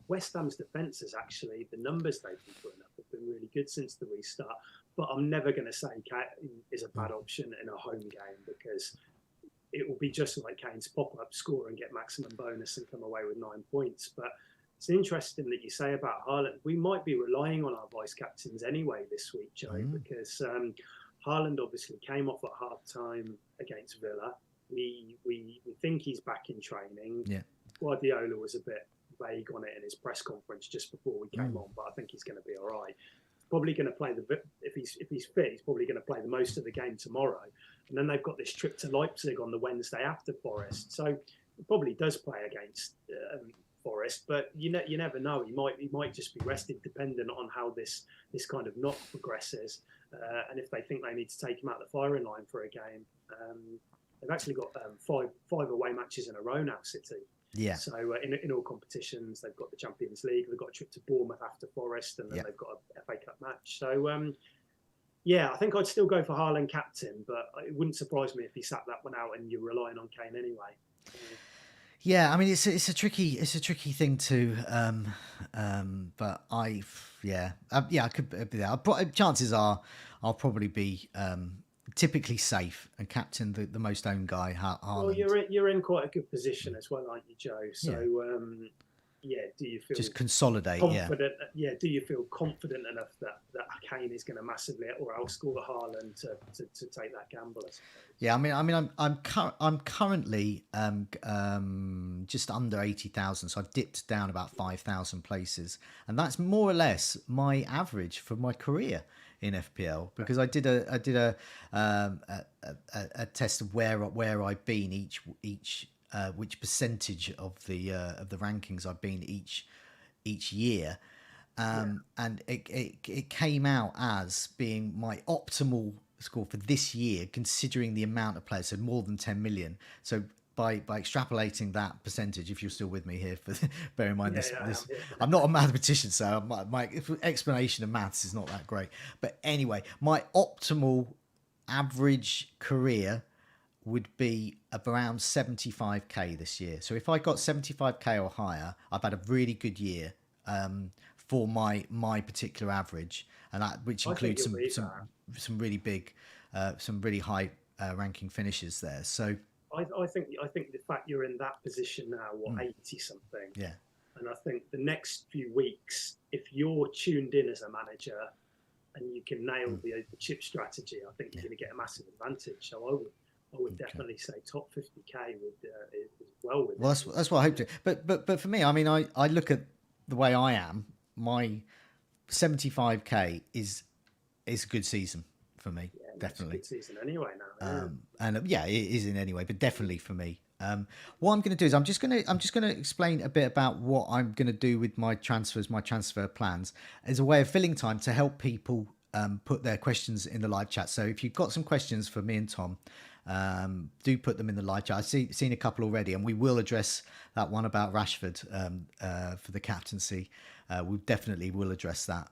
West Ham's defence is actually, the numbers they've been putting up have been really good since the restart. But I'm never going to say Kane is a bad option in a home game, because it will be just like Kane's pop-up, score and get maximum bonus and come away with 9 points. But it's interesting that you say about Haaland. We might be relying on our vice-captains anyway this week, Joe, because Haaland obviously came off at half time against Villa. We think he's back in training. Yeah. Guardiola was a bit vague on it in his press conference just before we came on, but I think he's going to be all right. Probably going to play if he's fit, he's probably going to play the most of the game tomorrow. And then they've got this trip to Leipzig on the Wednesday after Forest, so he probably does play against Forest. But you never know. He might just be rested, dependent on how this kind of knock progresses, and if they think they need to take him out the firing line for a game. They've actually got five away matches in a row now, City. Yeah. So in all competitions, they've got the Champions League, they've got a trip to Bournemouth after Forest, and then they've got a FA Cup match. So I think I'd still go for Haaland captain, but it wouldn't surprise me if he sat that one out and you're relying on Kane anyway. Yeah, I mean it's a tricky thing to, but I could be there. Chances are I'll probably be typically safe and captain the most owned guy. Haaland. Well, you're in quite a good position as well, aren't you, Joe? So do you feel just consolidate? Confident? Do you feel confident enough that Kane is going to massively or outscore Haaland to take that gamble? I suppose. Yeah, I'm currently just under 80,000, so I've dipped down about 5,000 places, and that's more or less my average for my career in FPL, because I did a test of where I've been each which percentage of the rankings I've been each year, and it came out as being my optimal score for this year, considering the amount of players, so more than 10 million. So by extrapolating that percentage, if you're still with me here, bear in mind this, I'm not a mathematician, so my explanation of maths is not that great. But anyway, my optimal average career would be around 75k this year. So if I got 75k or higher, I've had a really good year for my particular average, and that which includes some really big, some really high ranking finishes there. So I think the fact you're in that position now, 80 something, and I think the next few weeks, if you're tuned in as a manager and you can nail the chip strategy, I think you're going to get a massive advantage. So I would definitely say top 50k is well with. Well, that's what I hope to. But for me, I mean, I look at the way I am. My 75k is a good season for me. Yeah, definitely. It's a good season anyway now. And it is in any way, but definitely for me. What I'm going to do is I'm just going to explain a bit about what I'm going to do with my transfers, my transfer plans, as a way of filling time to help people put their questions in the live chat. So if you've got some questions for me and Tom, do put them in the live chat. I've seen a couple already, and we will address that one about Rashford for the captaincy. We definitely will address that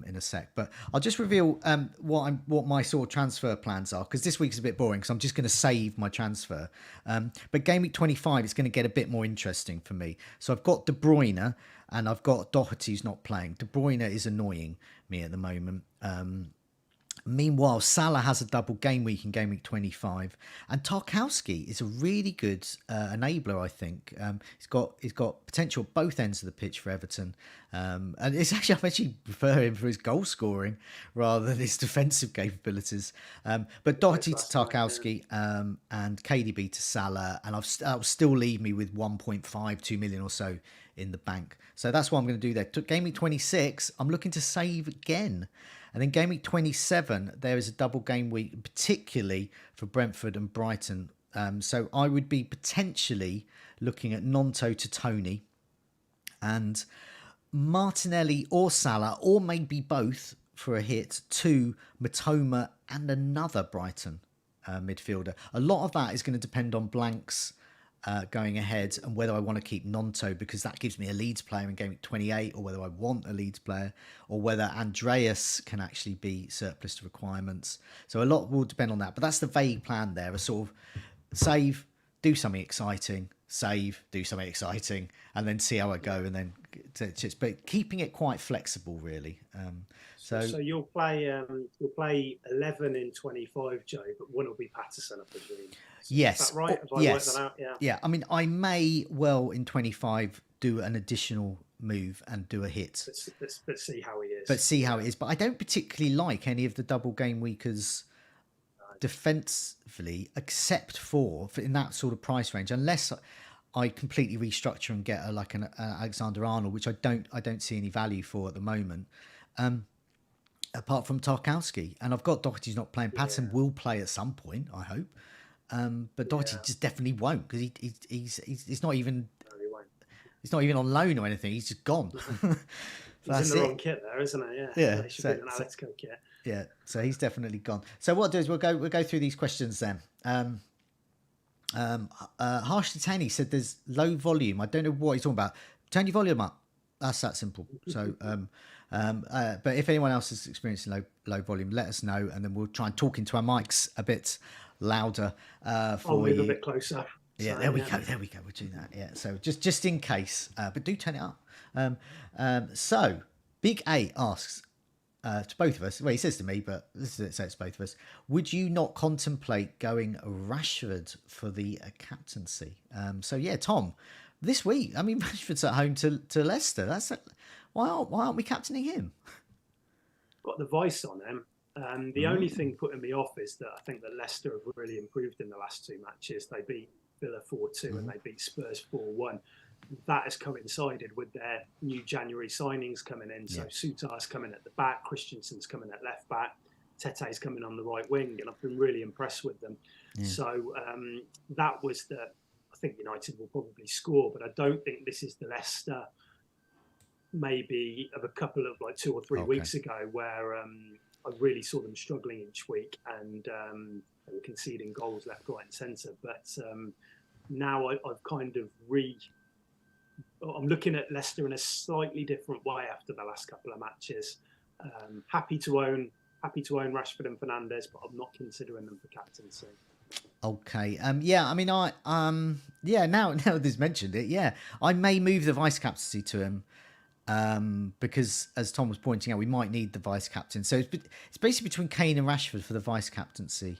in a sec. But I'll just reveal what my sort of transfer plans are, because this week's a bit boring, because I'm just going to save my transfer. But Game Week 25 is going to get a bit more interesting for me. So I've got De Bruyne and I've got Doherty who's not playing. De Bruyne is annoying me at the moment. Meanwhile, Salah has a double game week in Game Week 25, and Tarkowski is a really good enabler, I think. He's got potential at both ends of the pitch for Everton, and I actually prefer him for his goal scoring rather than his defensive capabilities. But Doherty to Tarkowski and KDB to Salah, and that'll still leave me with 1.52 million or so in the bank. So that's what I'm going to do there. Game Week 26, I'm looking to save again. And then Game Week 27, there is a double game week, particularly for Brentford and Brighton. So I would be potentially looking at Nonto to Tony and Martinelli or Salah, or maybe both for a hit, to Matoma and another Brighton midfielder. A lot of that is going to depend on blanks going ahead, and whether I want to keep Nonto, because that gives me a Leeds player in Game Week 28, or whether I want a Leeds player, or whether Andreas can actually be surplus to requirements. So a lot will depend on that, but that's the vague plan there: a sort of save, do something exciting, save, do something exciting, and then see how I go, and then but keeping it quite flexible, really. So you'll play 11 in 25, Joe, but one will be Patterson, I presume. Yes. Is that right? Have I worked that out? Yeah. I mean, I may well in 25 do an additional move and do a hit. But see how he is. But I don't particularly like any of the double game weekers defensively, except for in that sort of price range, unless I completely restructure and get an Alexander Arnold, which I don't see any value for at the moment. Apart from Tarkowski, and I've got Doherty's not playing. Patterson will play at some point, I hope, but Doherty just definitely won't, because he's not even on loan or anything. He's just gone. He's in the wrong kit there, isn't he? Yeah. He should be an Alex kit. Yeah, so he's definitely gone. So what I'll do is we'll go through these questions then. Harshly Tanny said there's low volume. I don't know what he's talking about. Turn your volume up. That's that simple. So, but if anyone else is experiencing low volume, let us know, and then we'll try and talk into our mics a bit louder for you. A bit closer. Yeah, there we go. We'll do that. Yeah, so just in case, but do turn it up. So Big A asks to both of us. Well, he says to me, but this is it. So it's both of us. Would you not contemplate going Rashford for the captaincy? So yeah, Tom. This week, I mean, Rashford's at home to Leicester. Why aren't we captaining him? Got the vice on him. The only thing putting me off is that I think that Leicester have really improved in the last two matches. They beat Villa 4-2 and they beat Spurs 4-1. That has coincided with their new January signings coming in. So Souttar's coming at the back, Christensen's coming at left back, Tete's coming on the right wing, and I've been really impressed with them. So that was I think United will probably score, but I don't think this is the Leicester maybe of a couple of 2 or 3 weeks ago, where I really saw them struggling each week and they were conceding goals left, right and centre. But now I've kind of I'm looking at Leicester in a slightly different way after the last couple of matches. Happy to own Rashford and Fernandes, but I'm not considering them for captaincy. Okay. Yeah. I mean, now this has mentioned it. I may move the vice captaincy to him, because as Tom was pointing out, we might need the vice captain. So it's basically between Kane and Rashford for the vice captaincy.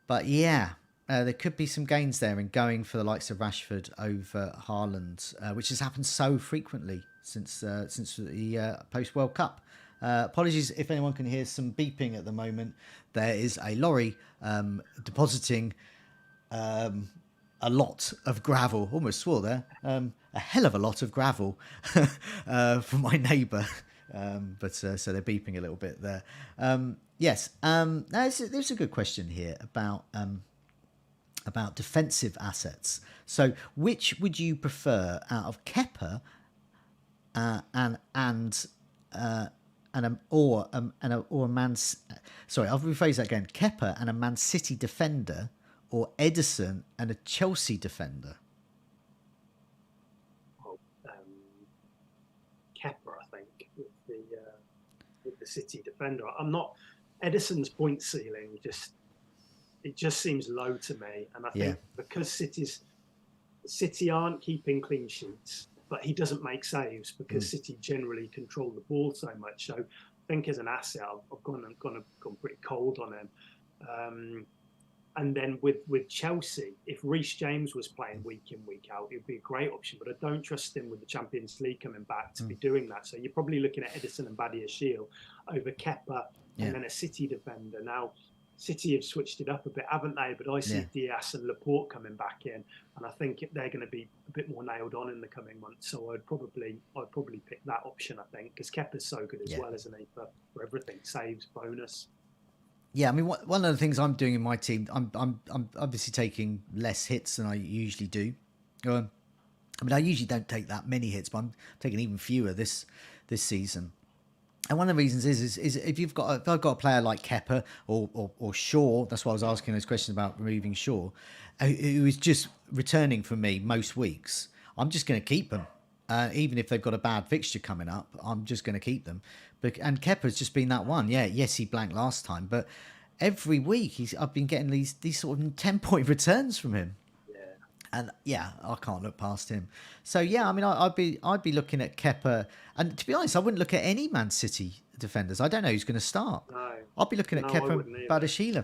But there could be some gains there in going for the likes of Rashford over Haaland, which has happened so frequently since the post World Cup. Apologies if anyone can hear some beeping at the moment. There is a lorry depositing a lot of gravel. Almost swore there. A hell of a lot of gravel for my neighbour. But so they're beeping a little bit there. Yes. There's a good question here about defensive assets. So, which would you prefer out of Kepa or a Man? Sorry, I'll rephrase that again. Kepa and a Man City defender, or Edison and a Chelsea defender? Kepa, I think, with the City defender. I'm not. Edison's point ceiling just seems low to me, and I think because City aren't keeping clean sheets, but he doesn't make saves because City generally control the ball so much. So I think as an asset, I've gone pretty cold on him. And then with Chelsea, if Reece James was playing week in, week out, it would be a great option. But I don't trust him with the Champions League coming back to be doing that. So you're probably looking at Edison and Badiashile over Kepa and then a City defender. Now, City have switched it up a bit, haven't they? But I see Diaz and Laporte coming back in, and I think they're going to be a bit more nailed on in the coming months. So I'd probably pick that option, I think, because Kepa's so good as well, isn't he, for everything, saves, bonus. Yeah, I mean, one of the things I'm doing in my team, I'm obviously taking less hits than I usually do. I mean, I usually don't take that many hits, but I'm taking even fewer this season. And one of the reasons is if I've got a player like Kepa or Shaw, that's why I was asking those questions about removing Shaw, who is just returning for me most weeks, I'm just going to keep them. Even if they've got a bad fixture coming up, I'm just going to keep them. And Kepa's just been that one. Yes, he blanked last time, but every week I've been getting these sort of 10-point returns from him. And I can't look past him. So I mean, I'd be looking at Kepa, and to be honest, I wouldn't look at any Man City defenders. I don't know who's going to start. No. I'd be looking at Kepa and Badiashile,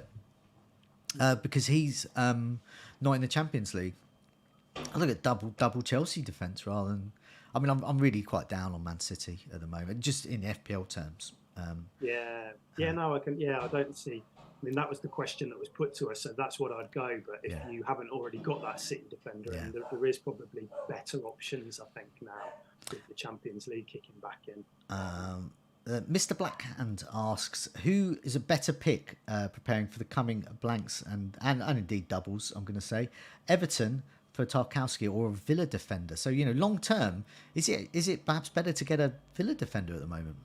because he's not in the Champions League. I look at double Chelsea defence rather than. I mean, I'm really quite down on Man City at the moment, just in FPL terms. I can. I don't see. I mean, that was the question that was put to us, so that's what I'd go. But if Yeah. you haven't already got that City defender, Yeah. and there is probably better options, I think, now with the Champions League kicking back in. Mr. Blackhand asks, who is a better pick preparing for the coming blanks and indeed doubles, I'm going to say, Everton for Tarkowski or a Villa defender? So, long term, is it perhaps better to get a Villa defender at the moment?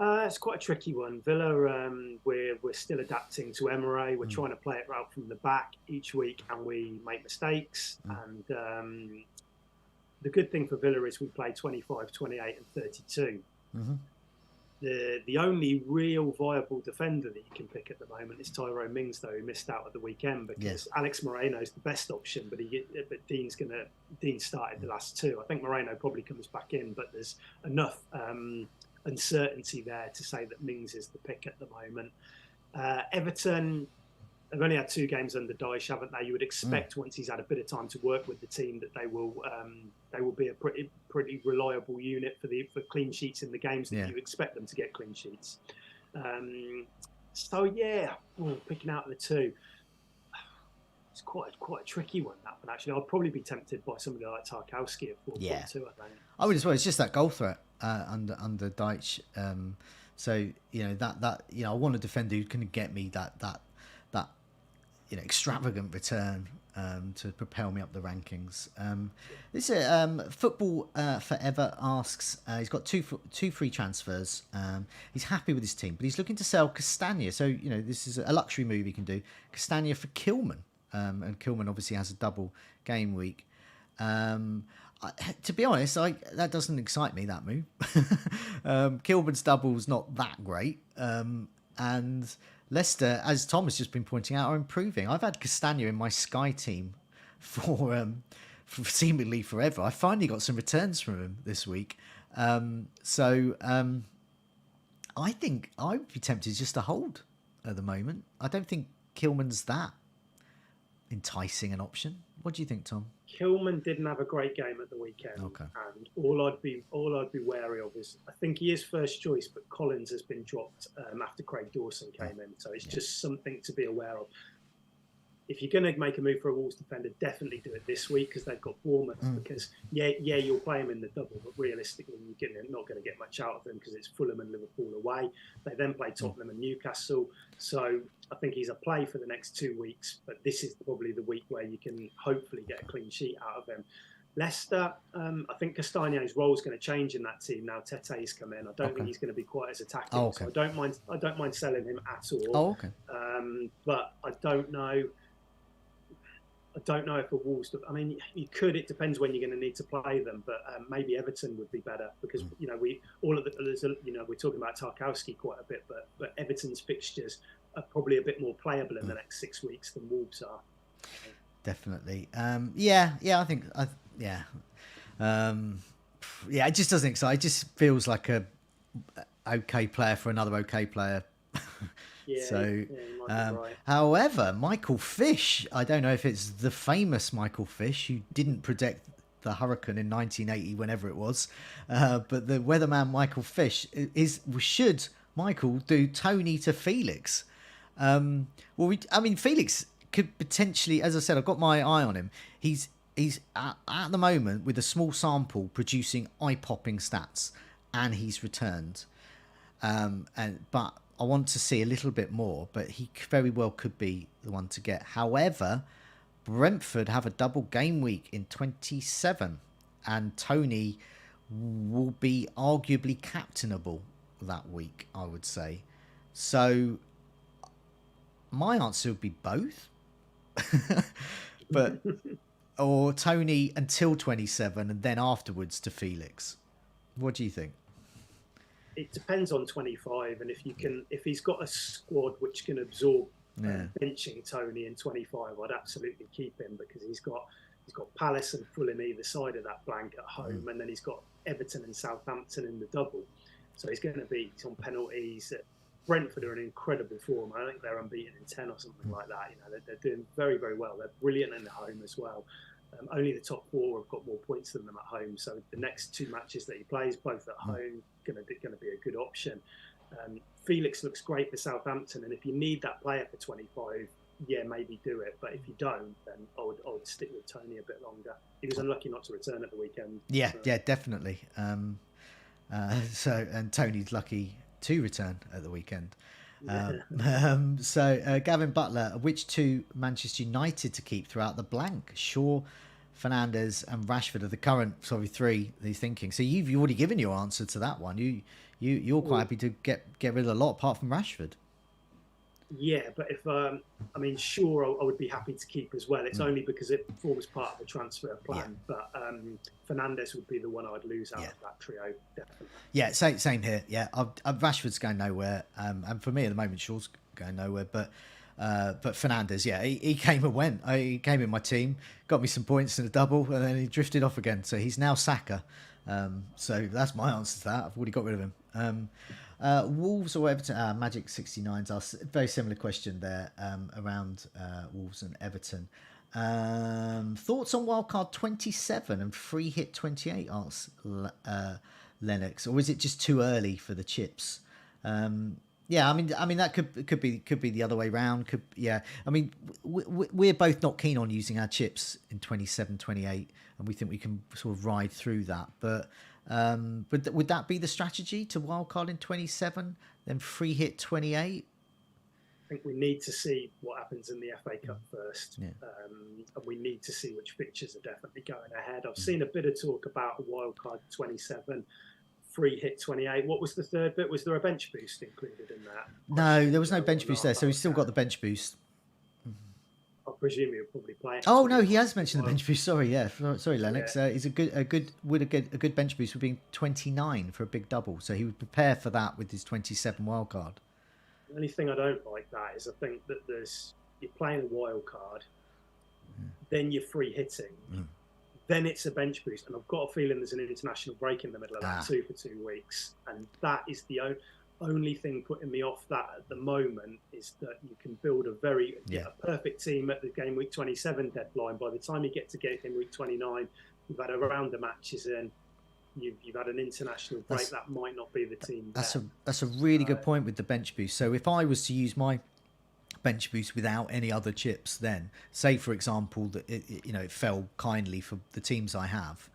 It's quite a tricky one. Villa, we're still adapting to Emery. We're trying to play it right from the back each week, and we make mistakes. And the good thing for Villa is we play 25, 28, and 32. The only real viable defender that you can pick at the moment is Tyrone Mings, though, who missed out at the weekend because Alex Moreno is the best option, but Dean started the last two. I think Moreno probably comes back in, but there's enough uncertainty there to say that Mings is the pick at the moment. Everton, they've only had 2 games under Dyche, haven't they? You would expect once he's had a bit of time to work with the team that they will be a pretty reliable unit for clean sheets in the games that you expect them to get clean sheets. Picking out the 2. It's quite a tricky one, that one, actually. I'd probably be tempted by somebody like Tarkowski at 4.2, I think. I would as well. It's just that goal threat under Dyche. I want a defender who can get me that extravagant return to propel me up the rankings. This Football Forever asks, he's got two free transfers. He's happy with his team, but he's looking to sell Castagna. So this is a luxury move he can do. Castagna for Kilman, and Kilman obviously has a double game week. To be honest, that doesn't excite me, that move. Kilman's double's not that great, and Leicester, as Tom has just been pointing out, are improving. I've had Castagna in my Sky team for seemingly forever. I finally got some returns from him this week. I think I would be tempted just to hold at the moment. I don't think Kilman's that enticing an option. What do you think, Tom? Kilman didn't have a great game at the weekend, and all I'd be wary of is, I think he is first choice, but Collins has been dropped after Craig Dawson came in, so it's just something to be aware of. If you're going to make a move for a Wolves defender, definitely do it this week because they've got Bournemouth. Because you'll play him in the double, but realistically, you're not going to get much out of him because it's Fulham and Liverpool away. They then play Tottenham and Newcastle. So I think he's a play for the next 2 weeks, but this is probably the week where you can hopefully get a clean sheet out of him. Leicester, I think Castagne's role is going to change in that team now. Tete's come in. I don't think he's going to be quite as attacking. So I don't mind selling him at all. But I don't know. I don't know if a Wolves. I mean, you could. It depends when you're going to need to play them. But maybe Everton would be better because we're talking about Tarkowski quite a bit, but Everton's fixtures are probably a bit more playable in the next 6 weeks than Wolves are. Definitely. I think. It just doesn't excite. It just feels like a okay player for another okay player. Right. However, Michael Fish, I don't know if it's the famous Michael Fish who didn't predict the hurricane in 1980, whenever it was, but the weatherman Michael Fish should Michael do Tony to Felix? Felix could potentially, as I said, I've got my eye on him. He's at the moment with a small sample producing eye-popping stats, and he's returned. But I want to see a little bit more, but he very well could be the one to get. However, Brentford have a double game week in 27, and Tony will be arguably captainable that week, I would say. So my answer would be both. Or Tony until 27 and then afterwards to Felix. What do you think? It depends on 25, and if he's got a squad which can absorb benching Tony in 25, I'd absolutely keep him because he's got Palace and Fulham either side of that blank at home, and then he's got Everton and Southampton in the double. So he's on penalties. Brentford are in incredible form. I think they're unbeaten in 10 or something like that. They're doing very, very well. They're brilliant in the home as well. Only the top 4 have got more points than them at home. So the next 2 matches that he plays, both at home, going to be a good option. Felix looks great for Southampton, and if you need that player for 25, yeah, maybe do it. But if you don't, then I would stick with Tony a bit longer. He was unlucky not to return at the weekend. Yeah, yeah, definitely. And Tony's lucky to return at the weekend. Gavin Butler, which two Manchester United to keep throughout the blank? Shaw, Fernandes, and Rashford are the current three that he's thinking. So you've already given your answer to that one. You're quite happy to get rid of a lot apart from Rashford. Yeah, but if sure, I would be happy to keep as well. It's only because it forms part of the transfer plan. Yeah. But Fernandes would be the one I'd lose out of that trio, definitely. Yeah, same here. Yeah, Rashford's going nowhere, and for me at the moment, Shaw's going nowhere. But Fernandes, yeah, he came and went. He came in my team, got me some points in a double, and then he drifted off again. So he's now Saka. So that's my answer to that. I've already got rid of him. Wolves or Everton? Magic 69's asked a very similar question there around Wolves and Everton. Thoughts on wildcard 27 and free hit 28? Asks Lennox, or is it just too early for the chips? Yeah, I mean that could be the other way round. I mean we're both not keen on using our chips in 27, 28, and we think we can sort of ride through that. But would that be the strategy to wildcard in 27, then free hit 28? I think we need to see what happens in the FA Cup first, and we need to see which fixtures are definitely going ahead. I've seen a bit of talk about a wildcard 27. Free hit 28. What was the third bit? Was there a bench boost included in that? No, there was no bench boost there, so he's still got the bench boost. I presume he'll probably play it. Oh no, he has mentioned the bench boost. Sorry, Lennox. Yeah. He's a good bench boost would be 29 for a big double, so he would prepare for that with his 27 wild card. The only thing I don't like that is I think that you're playing a wild card, then you're free hitting. Then it's a bench boost, and I've got a feeling there's an international break in the middle of that too for 2 weeks, and that is the only thing putting me off that at the moment is that you can build a perfect team at the game week 27 deadline. By the time you get to game week 29, you've had a round of matches in, you've had an international break. That might not be the team. That's a really good point with the bench boost. So if I was to use my bench boost without any other chips, then say for example that it fell kindly for the teams I have,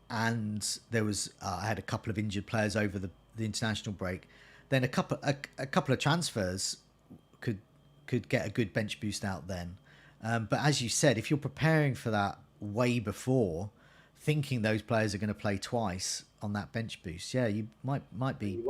and there was I had a couple of injured players over the international break, then a couple of transfers could get a good bench boost out then. But as you said, if you're preparing for that way before, thinking those players are going to play twice on that bench boost, you might be.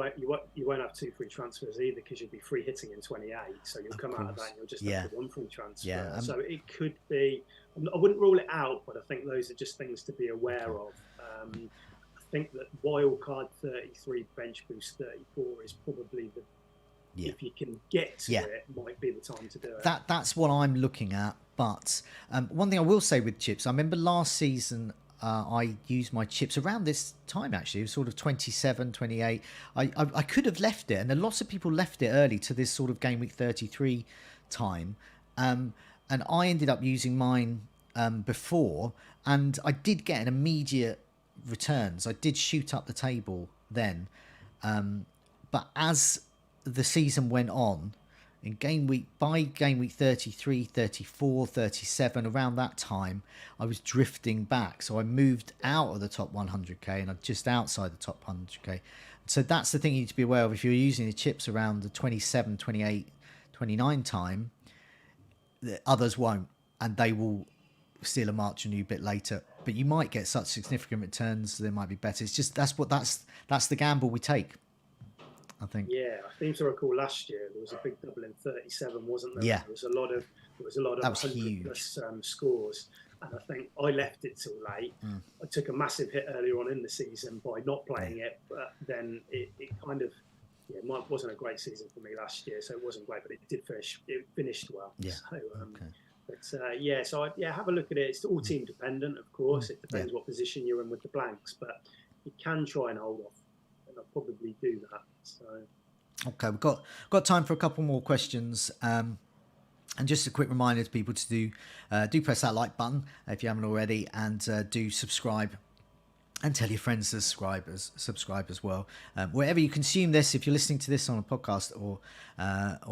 You won't have 2 free transfers either, because you'll be free hitting in 28. So you'll come out of that and you'll just have the 1 free transfer. Yeah, so it could be. I wouldn't rule it out, but I think those are just things to be aware of. I think that wildcard 33, bench boost 34 is probably if you can get to it, might be the time to do it. That's what I'm looking at. But one thing I will say with chips, I remember last season I used my chips around this time, actually. It was sort of 27, 28. I could have left it, and lots of people left it early to this sort of game week 33 time. And I ended up using mine before, and I did get an immediate returns. I did shoot up the table then. But as the season went on, by game week 33, 34, 37, around that time, I was drifting back. So I moved out of the top 100k and I'm just outside the top 100k. So that's the thing you need to be aware of. If you're using the chips around the 27, 28, 29 time, the others won't, and they will steal a march on you a bit later. But you might get such significant returns, they might be better. It's just that's the gamble we take, I think. Yeah, I seem to recall last year there was a big double in 37, wasn't there? Yeah, there was a lot of 100+ scores, and I think I left it till late. I took a massive hit earlier on in the season by not playing it, but then it kind of wasn't a great season for me last year, so it wasn't great, but it did finish. It finished well. Yeah. So, But have a look at it. It's all team dependent, of course. It depends what position you're in with the blanks, but you can try and hold off, and I'll probably do that. So, okay, we've got time for a couple more questions. And just a quick reminder to people to do press that like button if you haven't already, and do subscribe And tell your friends to subscribe as well. Wherever you consume this, if you're listening to this on a podcast or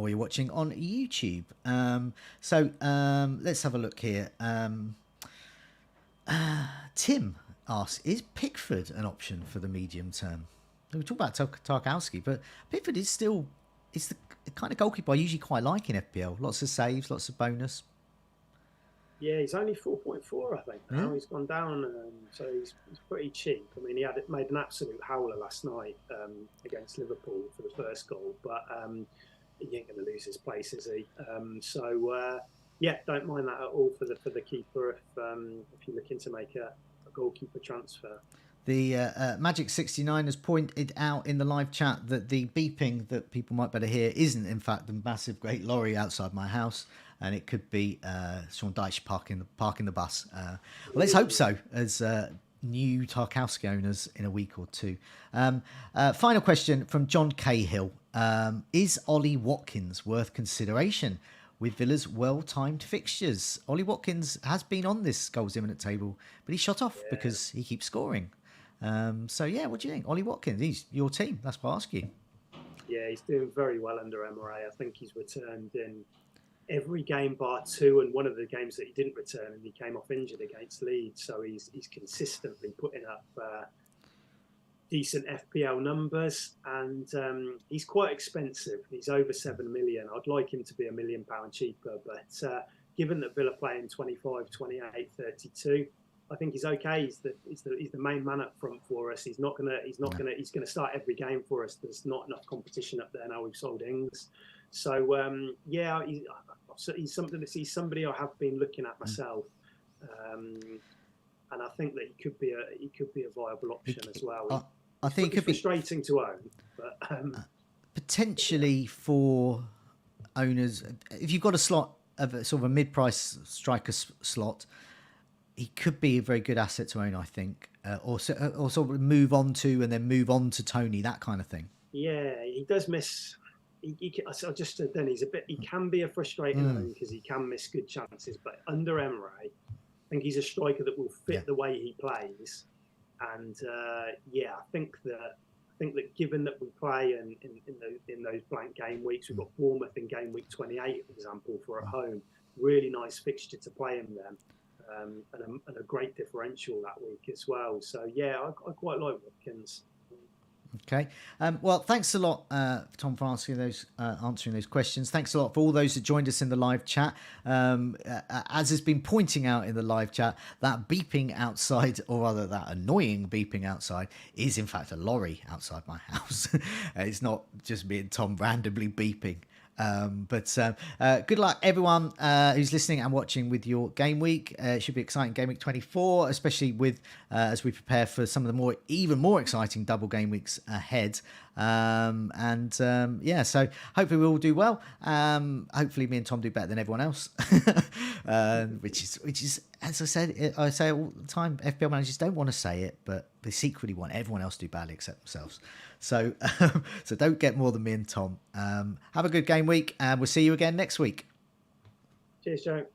you're watching on YouTube. Let's have a look here. Tim asks, is Pickford an option for the medium term? We talk about Tarkowski, but Pickford is the kind of goalkeeper I usually quite like in FPL. Lots of saves, lots of bonus. Yeah, he's only 4.4, I think. Now he's gone down, so he's pretty cheap. I mean, he made an absolute howler last night against Liverpool for the first goal, but he ain't going to lose his place, is he? Yeah, don't mind that at all for the keeper if you're looking to make a goalkeeper transfer. The Magic 69 has pointed out in the live chat that the beeping that people might better hear isn't, in fact, the massive great lorry outside my house, and it could be Sean Dyche parking the bus. Well, let's hope so, as new Tarkowski owners in a week or two. Final question from John Cahill. Is Ollie Watkins worth consideration with Villa's well-timed fixtures? Ollie Watkins has been on this goals imminent table, but he shot off because he keeps scoring. What do you think? Ollie Watkins, he's your team. That's what I ask you. Yeah, he's doing very well under Emery. I think he's returned in every game bar 2, and one of the games that he didn't return, and he came off injured against Leeds. So he's consistently putting up decent FPL numbers, and he's quite expensive. He's over 7 million. I'd like him to be £1 million cheaper, but given that Villa play in 25, 28, 32, I think he's okay. He's the main man up front for us. He's gonna start every game for us. There's not enough competition up there now. We've sold Ings, so he's somebody I have been looking at myself, and I think that he could be a viable option as well. I think it could be frustrating to own, but potentially for owners, if you've got a slot of a sort of a mid-price striker slot, he could be a very good asset to own, I think, or sort of move on to and then move on to Tony, that kind of thing. Yeah, he does miss. I just said then he can be a frustrating own because he can miss good chances. But under Emery, I think he's a striker that will fit the way he plays. And I think that given that we play in those blank game weeks, we've got Bournemouth in game week 28, for example, for at home. Really nice fixture to play in them. And a great differential that week as well. So I quite like Watkins. Okay. Well, thanks a lot, Tom, for answering those questions. Thanks a lot for all those that joined us in the live chat. As has been pointing out in the live chat, that beeping outside, or rather that annoying beeping outside, is in fact a lorry outside my house. It's not just me and Tom randomly beeping. Good luck everyone who's listening and watching with your game week. It should be exciting game week 24, especially with as we prepare for some of the even more exciting double game weeks ahead. So hopefully we'll do well. Hopefully me and Tom do better than everyone else, which is as I say all the time, FPL managers don't want to say it, but they secretly want everyone else to do badly except themselves. So don't get more than me and Tom. Have a good game week, and we'll see you again next week. Cheers, Joe.